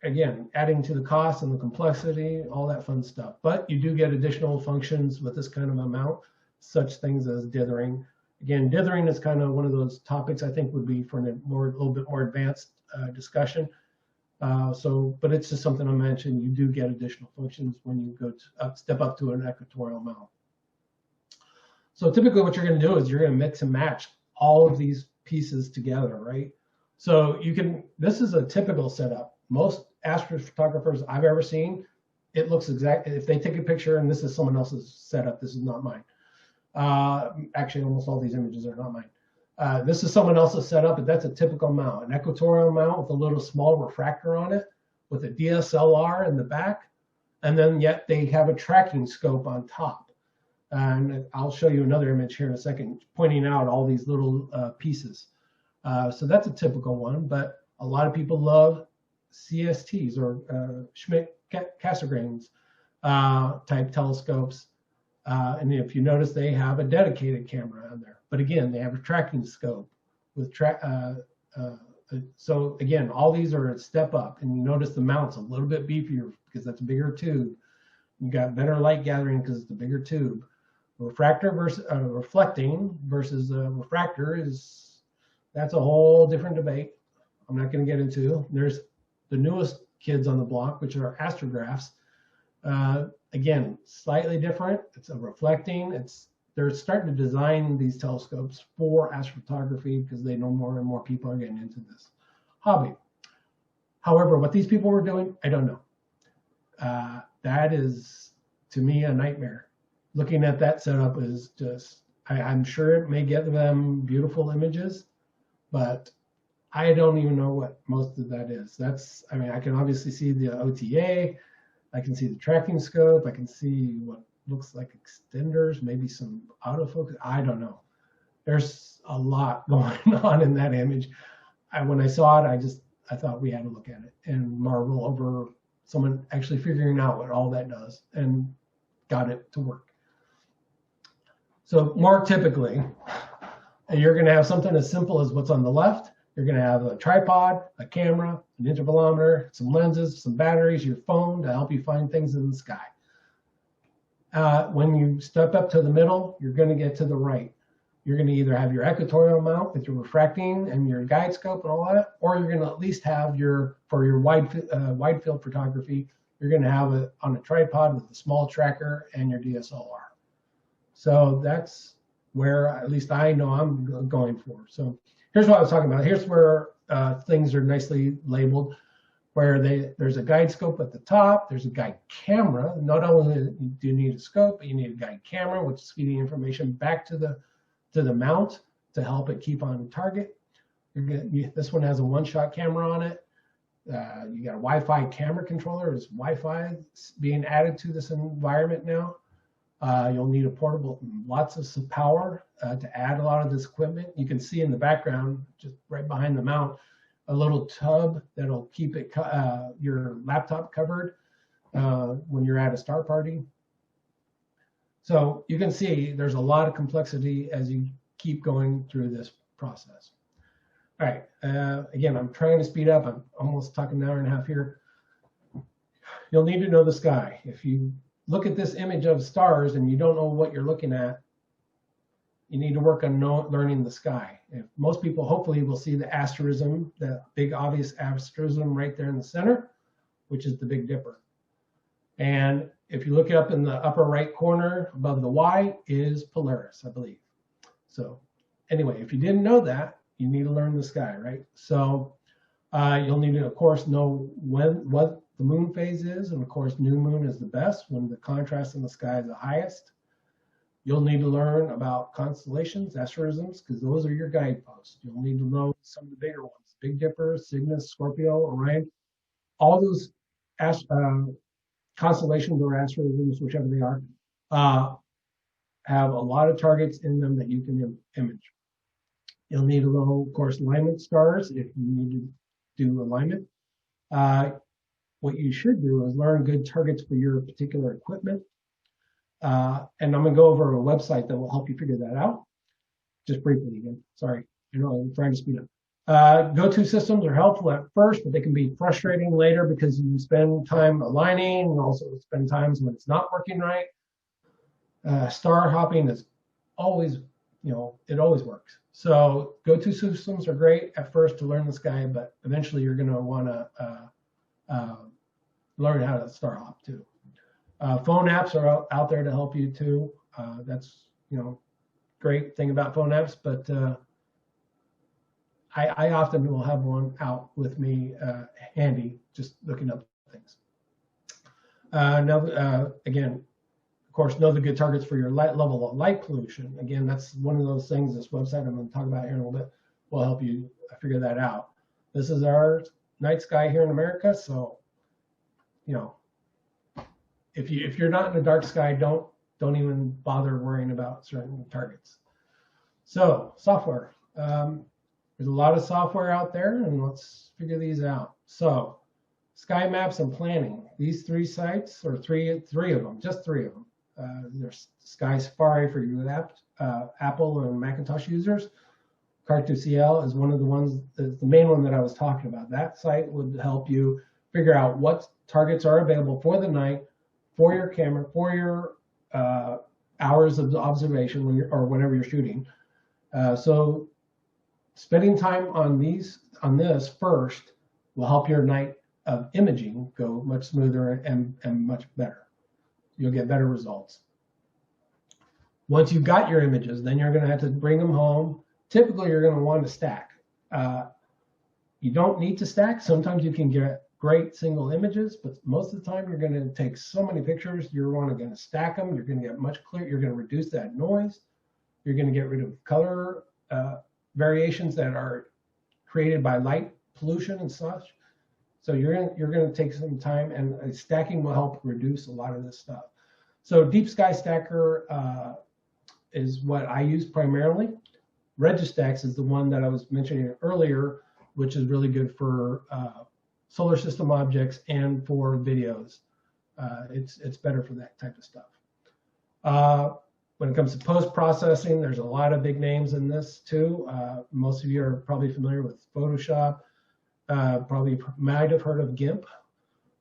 again, adding to the cost and the complexity, all that fun stuff. But you do get additional functions with this kind of a mount, such things as dithering. Again, dithering is kind of one of those topics I think would be for a little bit more advanced discussion. But it's just something I mentioned. You do get additional functions when you go to step up to an equatorial mount. So typically what you're going to do is you're going to mix and match all of these pieces together, right? So this is a typical setup. Most astrophotographers I've ever seen, it looks exactly, if they take a picture, and this is someone else's setup, this is not mine. Actually, almost all these images are not mine. This is someone else's setup, but that's a typical mount, an equatorial mount with a little small refractor on it, with a DSLR in the back, and then yet they have a tracking scope on top. And I'll show you another image here in a second, pointing out all these little pieces. So that's a typical one, but a lot of people love CSTs or Schmidt-Cassegrain type telescopes. And if you notice, they have a dedicated camera on there. But again, they have a tracking scope with so again, all these are a step up, and you notice the mount's a little bit beefier because that's a bigger tube. You got better light gathering because it's a bigger tube. Refractor versus reflecting versus refractor that's a whole different debate. I'm not going to get into. There's the newest kids on the block, which are astrographs. Again, slightly different. It's a reflecting. They're starting to design these telescopes for astrophotography because they know more and more people are getting into this hobby. However, what these people were doing, I don't know. That is, to me, a nightmare. Looking at that setup is just, I'm sure it may get them beautiful images, but I don't even know what most of that is. That's, I mean, I can obviously see the OTA, I can see the tracking scope, I can see what looks like extenders, maybe some autofocus. I don't know. There's a lot going on in that image. When I saw it, I thought we had to look at it and marvel over someone actually figuring out what all that does and got it to work. So more typically, you're going to have something as simple as what's on the left. You're going to have a tripod, a camera, an intervalometer, some lenses, some batteries, your phone to help you find things in the sky. When you step up to the middle, you're going to get to the right. You're going to either have your equatorial mount with your refracting and your guide scope and all that, or you're going to at least have for your wide field photography, you're going to have it on a tripod with a small tracker and your DSLR. So that's where at least I know I'm going for. So here's what I was talking about. Here's where things are nicely labeled, where there's a guide scope at the top. There's a guide camera. Not only do you need a scope, but you need a guide camera, which is feeding information back to the mount to help it keep on target. This one has a one-shot camera on it. You got a Wi-Fi camera controller. There's Wi-Fi being added to this environment now. You'll need a portable, lots of power to add a lot of this equipment. You can see in the background, just right behind the mount, a little tub that'll keep it your laptop covered when you're at a star party. So you can see there's a lot of complexity as you keep going through this process. All right, again, I'm trying to speed up. I'm almost talking an hour and a half here. You'll need to know the sky. If you look at this image of stars and you don't know what you're looking at, you need to work on learning the sky. If most people hopefully will see the asterism, the big obvious asterism right there in the center, which is the Big Dipper. And if you look up in the upper right corner above the Y is Polaris, I believe. So anyway, if you didn't know that, you need to learn the sky, right? So you'll need to, of course, know what the moon phase is. And of course, new moon is the best when the contrast in the sky is the highest. You'll need to learn about constellations, asterisms, because those are your guideposts. You'll need to know some of the bigger ones, Big Dipper, Cygnus, Scorpio, Orion, all those constellations or asterisms, whichever they are, have a lot of targets in them that you can image. You'll need to know, of course, alignment stars if you need to do alignment. What you should do is learn good targets for your particular equipment. And I'm going to go over a website that will help you figure that out. Just briefly again, sorry, I'm trying to speed up. Go-to systems are helpful at first, but they can be frustrating later because you spend time aligning and also spend times when it's not working right. Star hopping is always, it always works. So go-to systems are great at first to learn the sky, but eventually you're going to want to learn how to star hop too. Phone apps are out there to help you too. That's, great thing about phone apps, but I often will have one out with me handy, just looking up things. Now, again, of course, know the good targets for your level of light pollution. Again, that's one of those things this website I'm going to talk about here in a little bit will help you figure that out. This is our night sky here in America, so, if you're not in a dark sky, don't even bother worrying about certain targets. So software, there's a lot of software out there, and let's figure these out. So sky maps and planning. These three sites, or three of them, just three of them. There's Sky Safari for you Apple and Macintosh users. Cart2CL is one of the ones, the main one that I was talking about. That site would help you figure out what targets are available for the night, for your camera, for your hours of observation or whenever you're shooting. So spending time on this first will help your night of imaging go much smoother and much better. You'll get better results. Once you've got your images, then you're going to have to bring them home. Typically, you're going to want to stack. You don't need to stack. Sometimes you can get great single images, but most of the time you're going to take so many pictures, you're going to stack them. You're going to get much clearer. You're going to reduce that noise. You're going to get rid of color variations that are created by light pollution and such. So you're gonna take some time, and stacking will help reduce a lot of this stuff. So Deep Sky Stacker is what I use primarily. Registax is the one that I was mentioning earlier, which is really good for solar system objects and for videos. It's better for that type of stuff. When it comes to post-processing, there's a lot of big names in this too. Most of you are probably familiar with Photoshop. Probably might have heard of GIMP.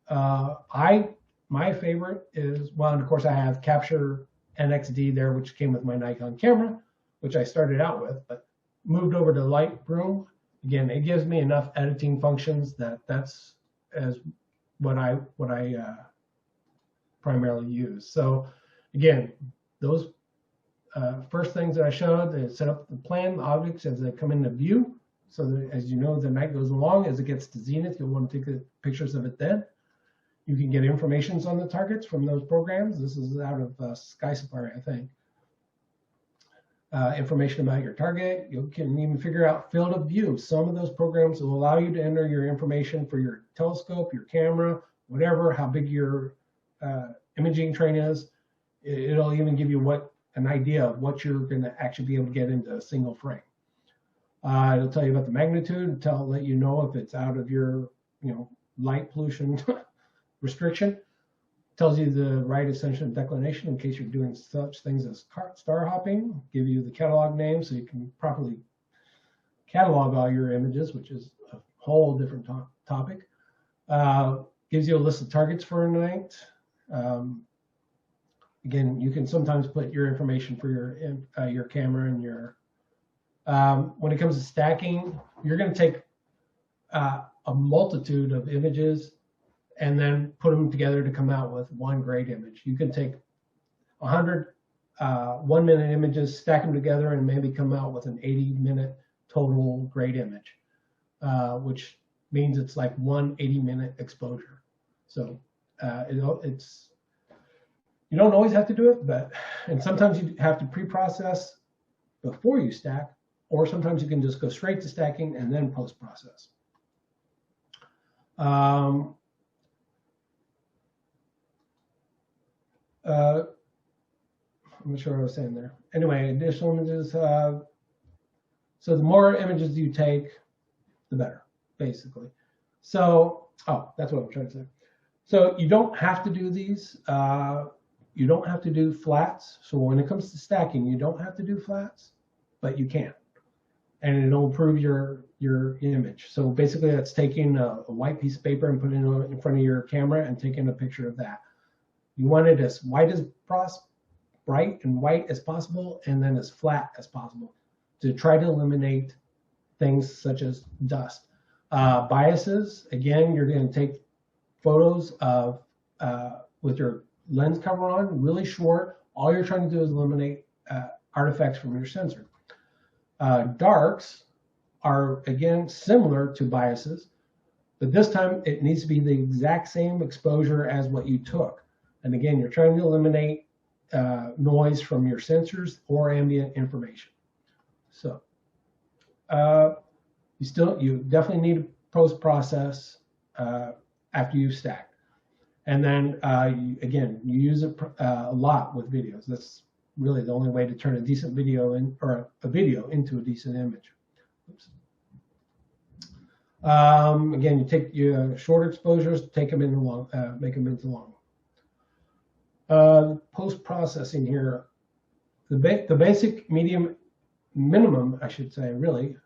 My favorite is, well, and of course I have Capture NXD there, which came with my Nikon camera, which I started out with, but moved over to Lightroom. Again, it gives me enough editing functions that's as what I primarily use. So again, those first things that I showed, is set up the plan objects as they come into view. So that, as you know, the night goes along, as it gets to zenith, you'll want to take the pictures of it then. You can get informations on the targets from those programs. This is out of Sky Safari, I think. Information about your target. You can even figure out field of view. Some of those programs will allow you to enter your information for your telescope, your camera, whatever, how big your imaging train is. It'll even give you an idea of what you're going to actually be able to get into a single frame. It'll tell you about the magnitude, let you know if it's out of your light pollution restriction. Tells you the right ascension and declination in case you're doing such things as star hopping. Give you the catalog name so you can properly catalog all your images, which is a whole different topic. Gives you a list of targets for a night. Again, you can sometimes put your information for your camera and your. When it comes to stacking, you're going to take a multitude of images and then put them together to come out with one great image. You can take 100 1-minute images, stack them together, and maybe come out with an 80-minute total great image, which means it's like one 80-minute exposure. So it's you don't always have to do it, and sometimes you have to pre-process before you stack, or sometimes you can just go straight to stacking and then post-process. I'm not sure what I was saying there. Anyway, additional images. So the more images you take, the better, basically. So, that's what I'm trying to say. So you don't have to do these. You don't have to do flats. So when it comes to stacking, you don't have to do flats, but you can. And it'll improve your image. So basically that's taking a white piece of paper and putting it in front of your camera and taking a picture of that. You want it as bright and white as possible, and then as flat as possible to try to eliminate things such as dust. Biases, again, you're going to take photos of with your lens cover on, really short. All you're trying to do is eliminate artifacts from your sensor. Darks are, again, similar to biases, but this time it needs to be the exact same exposure as what you took. And again, you're trying to eliminate noise from your sensors or ambient information. So you definitely need to post-process after you've stacked. And then again, you use it a lot with videos. That's really the only way to turn a decent video a video into a decent image. Oops. Again, you take your short exposures, take them into long, make them into long. Post-processing here, the basic minimum, I should say, really,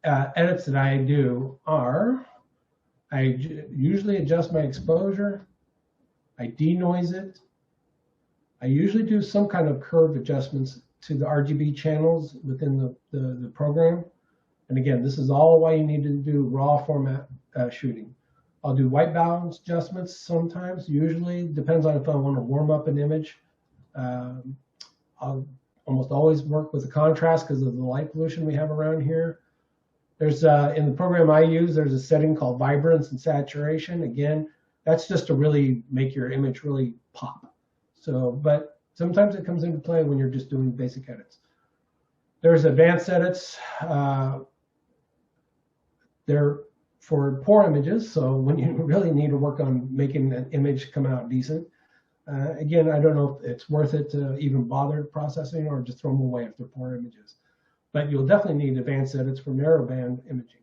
edits that I do are, I usually adjust my exposure, I denoise it, I usually do some kind of curve adjustments to the RGB channels within the program. And again, this is all why you need to do raw format shooting. I'll do white balance adjustments sometimes, usually, depends on if I want to warm up an image. I'll almost always work with the contrast because of the light pollution we have around here. There's, in the program I use, there's a setting called vibrance and saturation. Again, that's just to really make your image really pop. So, but sometimes it comes into play when you're just doing basic edits. There's advanced edits. They're for poor images, so when you really need to work on making an image come out decent. Again, I don't know if it's worth it to even bother processing or just throw them away if they're poor images. But you'll definitely need advanced edits for narrowband imaging.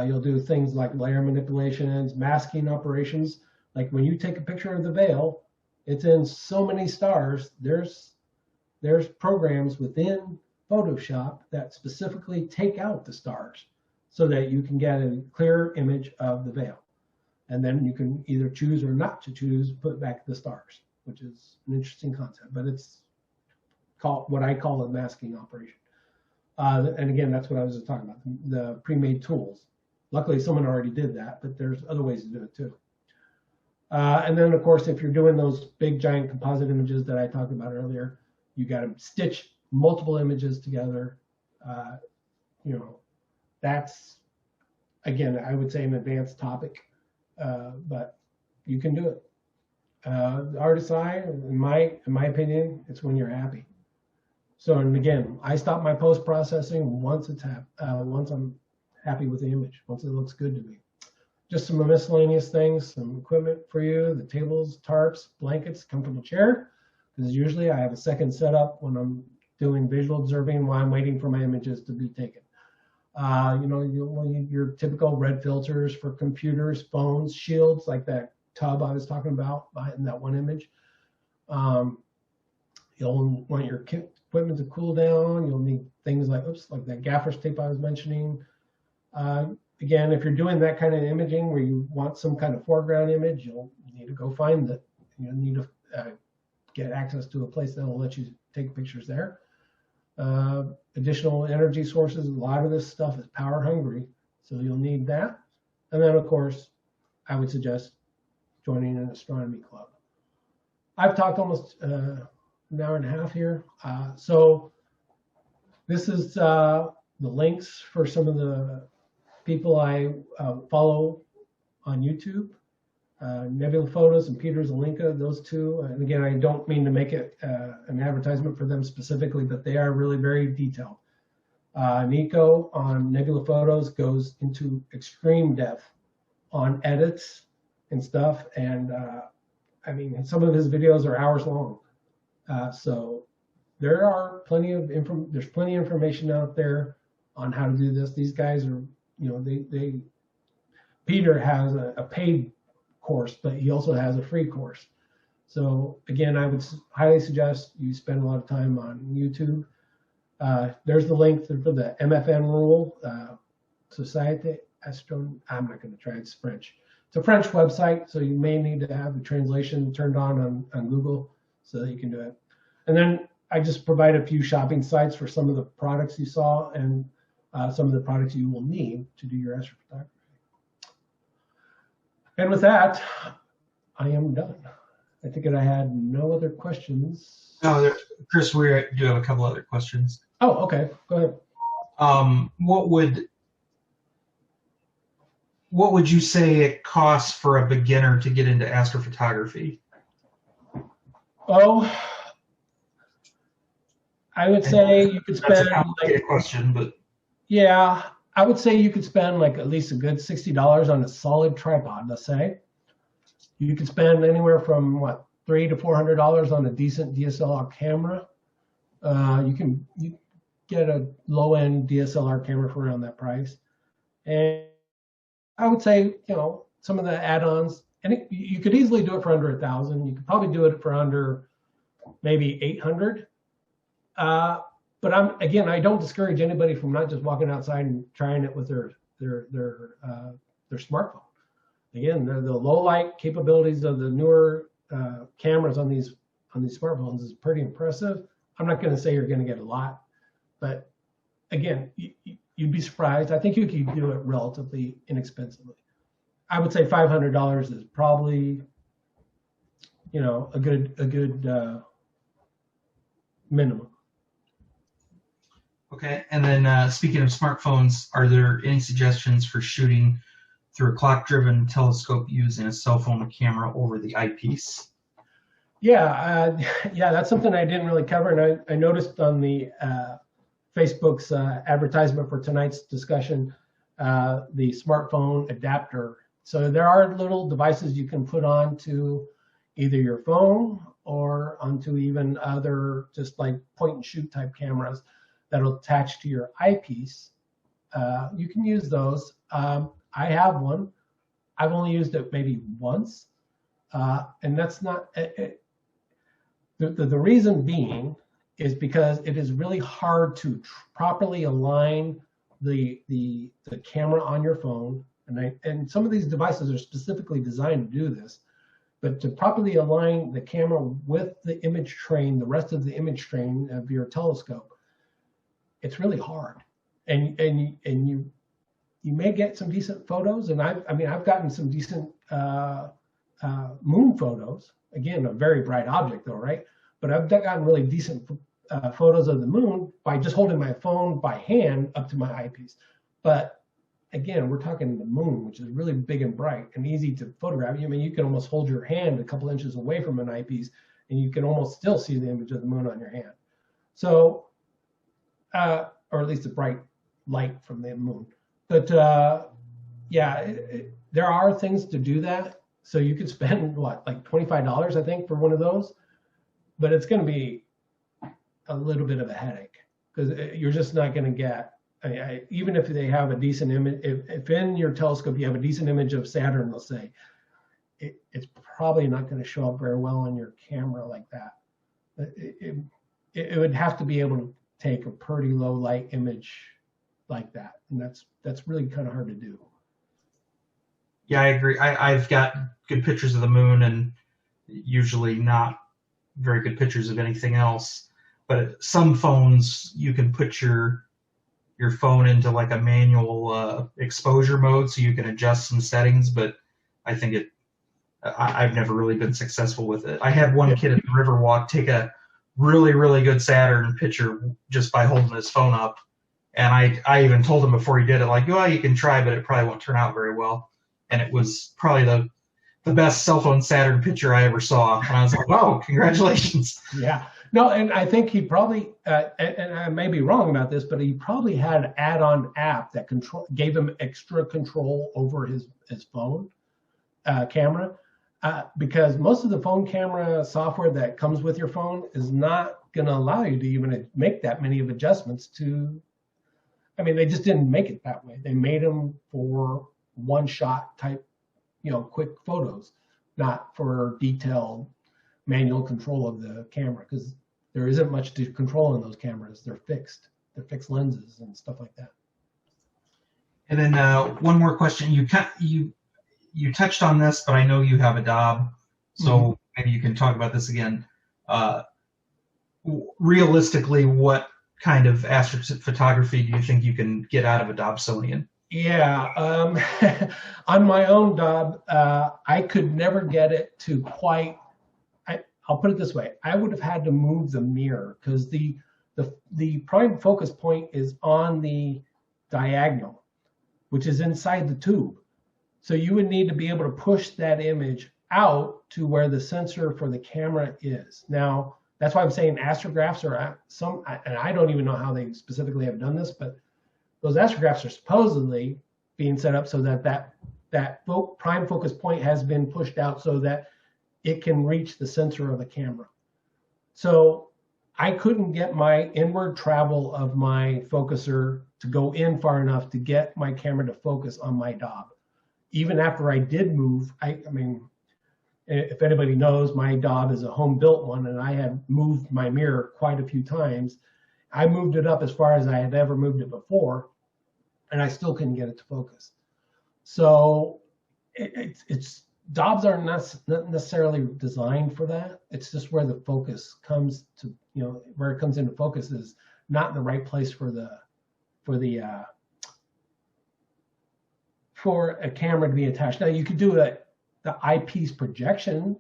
You'll do things like layer manipulations, masking operations. Like when you take a picture of the veil, it's in so many stars. There's programs within Photoshop that specifically take out the stars so that you can get a clear image of the veil. And then you can either choose or not to choose, put back the stars, which is an interesting concept, but it's called what I call a masking operation. And again, that's what I was just talking about, the pre-made tools. Luckily, someone already did that, but there's other ways to do it too. And then, of course, if you're doing those big, giant composite images that I talked about earlier, you got to stitch multiple images together. You know, that's, again, I would say an advanced topic, but you can do it. The artist's eye, in my opinion, it's when you're happy. So, and again, I stop my post-processing once I'm happy with the image, once it looks good to me. Just some miscellaneous things, some equipment for you, the tables, tarps, blankets, comfortable chair, because usually I have a second setup when I'm doing visual observing while I'm waiting for my images to be taken. You know, your typical red filters for computers, phones, shields, like that tub I was talking about in that one image. You'll want your equipment to cool down. You'll need things like, like that gaffer's tape I was mentioning. Again, if you're doing that kind of imaging where you want some kind of foreground image, you'll need to go find it. You'll need to get access to a place that will let you take pictures there. Additional energy sources, a lot of this stuff is power hungry, so you'll need that. And then, of course, I would suggest joining an astronomy club. I've talked almost an hour and a half here. So this is the links for some of the people I follow on YouTube. Nebula Photos and Peter Zelinka, those two. And again, I don't mean to make it an advertisement for them specifically, but they are really very detailed. Nico on Nebula Photos goes into extreme depth on edits and stuff. And I mean, some of his videos are hours long. So there are there's plenty of information out there on how to do this. These guys are, you know, Peter has a paid course, but he also has a free course. So again, I would highly suggest you spend a lot of time on YouTube. There's the link for the MFN rule, Société Astronomique. I'm not going to try, it's French. It's a French website, so you may need to have the translation turned on Google so that you can do it. And then I just provide a few shopping sites for some of the products you saw and some of the products you will need to do your astrophotography. And with that, I am done. I think that I had no other questions. No, Chris, we do have a couple other questions. Oh, okay. Go ahead. What would you say it costs for a beginner to get into astrophotography? Oh, I would say you could spend. That's a complicated question, but yeah, I would say you could spend like at least a good $60 on a solid tripod. Let's say you could spend anywhere from what $300 to $400 on a decent DSLR camera. You get a low-end DSLR camera for around that price, and I would say, you know, some of the add-ons, and you could easily do it for under $1,000. You could probably do it for under maybe $800. But I don't discourage anybody from not just walking outside and trying it with their smartphone. Again, the low light capabilities of the newer cameras on these smartphones is pretty impressive. I'm not going to say you're going to get a lot, but again, you'd be surprised. I think you could do it relatively inexpensively. I would say $500 is probably, you know, a good minimum. Okay, and then speaking of smartphones, are there any suggestions for shooting through a clock-driven telescope using a cell phone camera over the eyepiece? Yeah, that's something I didn't really cover, and I noticed on the Facebook's advertisement for tonight's discussion, the smartphone adapter. So there are little devices you can put on to either your phone or onto even other just like point and shoot type cameras that'll attach to your eyepiece. You can use those. I have one. I've only used it maybe once. And that's not, the reason being is because it is really hard to properly align the camera on your phone. And some of these devices are specifically designed to do this, but to properly align the camera with the image train, the rest of the image train of your telescope, it's really hard. And you may get some decent photos, and I've gotten some decent moon photos. Again, a very bright object though, right? But I've gotten really decent photos of the moon by just holding my phone by hand up to my eyepiece. But again, we're talking the moon, which is really big and bright and easy to photograph. I mean, you can almost hold your hand a couple inches away from an eyepiece, and you can almost still see the image of the moon on your hand. So, or at least a bright light from the moon. But yeah, there are things to do that. So you could spend what, like $25, I think, for one of those, but it's going to be a little bit of a headache because you're just not going to get. Even if they have a decent image, if in your telescope you have a decent image of Saturn, let's say, it's probably not going to show up very well on your camera like that. It would have to be able to take a pretty low light image like that, and that's really kind of hard to do. Yeah, I agree. I've got good pictures of the moon and usually not very good pictures of anything else. But some phones, you can put your phone into like a manual exposure mode so you can adjust some settings, but I think I've never really been successful with it. I had one kid at the Riverwalk take a really, really good Saturn picture just by holding his phone up. And I even told him before he did it, like, well, you can try, but it probably won't turn out very well. And it was probably the best cell phone Saturn picture I ever saw. And I was like, wow, congratulations. Yeah. No, and I think he probably, and I may be wrong about this, but he probably had an add-on app that gave him extra control over his phone camera, because most of the phone camera software that comes with your phone is not going to allow you to even make that many of adjustments to. I mean, they just didn't make it that way. They made them for one-shot type, quick photos, not for detailed manual control of the camera, because there isn't much to control in those cameras. They're fixed lenses and stuff like that. And then one more question. You touched on this, but I know you have a Dob, so maybe you can talk about this again. Realistically, what kind of astrophotography do you think you can get out of a Dobsonian? Yeah, on my own Dob, I could never get it to quite. I'll put it this way: I would have had to move the mirror because the prime focus point is on the diagonal, which is inside the tube. So you would need to be able to push that image out to where the sensor for the camera is. Now, that's why I'm saying astrographs are and I don't even know how they specifically have done this, but those astrographs are supposedly being set up so that prime focus point has been pushed out so that it can reach the sensor of the camera. So I couldn't get my inward travel of my focuser to go in far enough to get my camera to focus on my Dob. Even after I did move, I mean, if anybody knows, my Dob is a home-built one, and I had moved my mirror quite a few times. I moved it up as far as I had ever moved it before, and I still couldn't get it to focus. So Dobs are not necessarily designed for that. It's just where the focus comes to, where it comes into focus is not in the right place for a camera to be attached. Now you could do the eyepiece projection,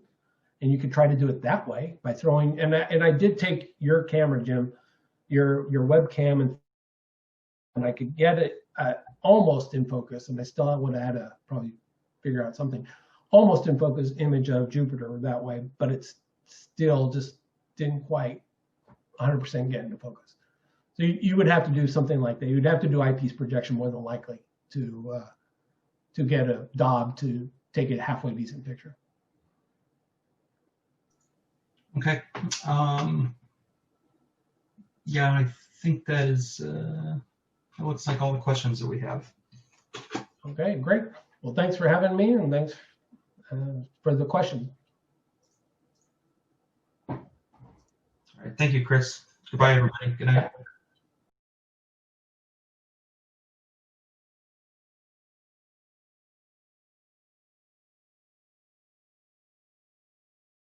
and you could try to do it that way by throwing. And I did take your camera, Jim, your webcam, and I could get it almost in focus, and I still would have had to probably figure out something. Almost in focus image of Jupiter that way, but it's still just didn't quite 100% get into focus. So you would have to do something like that. You'd have to do eyepiece projection more than likely to get a Dob to take a halfway decent picture. Okay. Yeah, I think that is. It looks like all the questions that we have. Okay, great. Well, thanks for having me, and thanks for the question. All right. Thank you, Chris. Goodbye, everybody. Good night.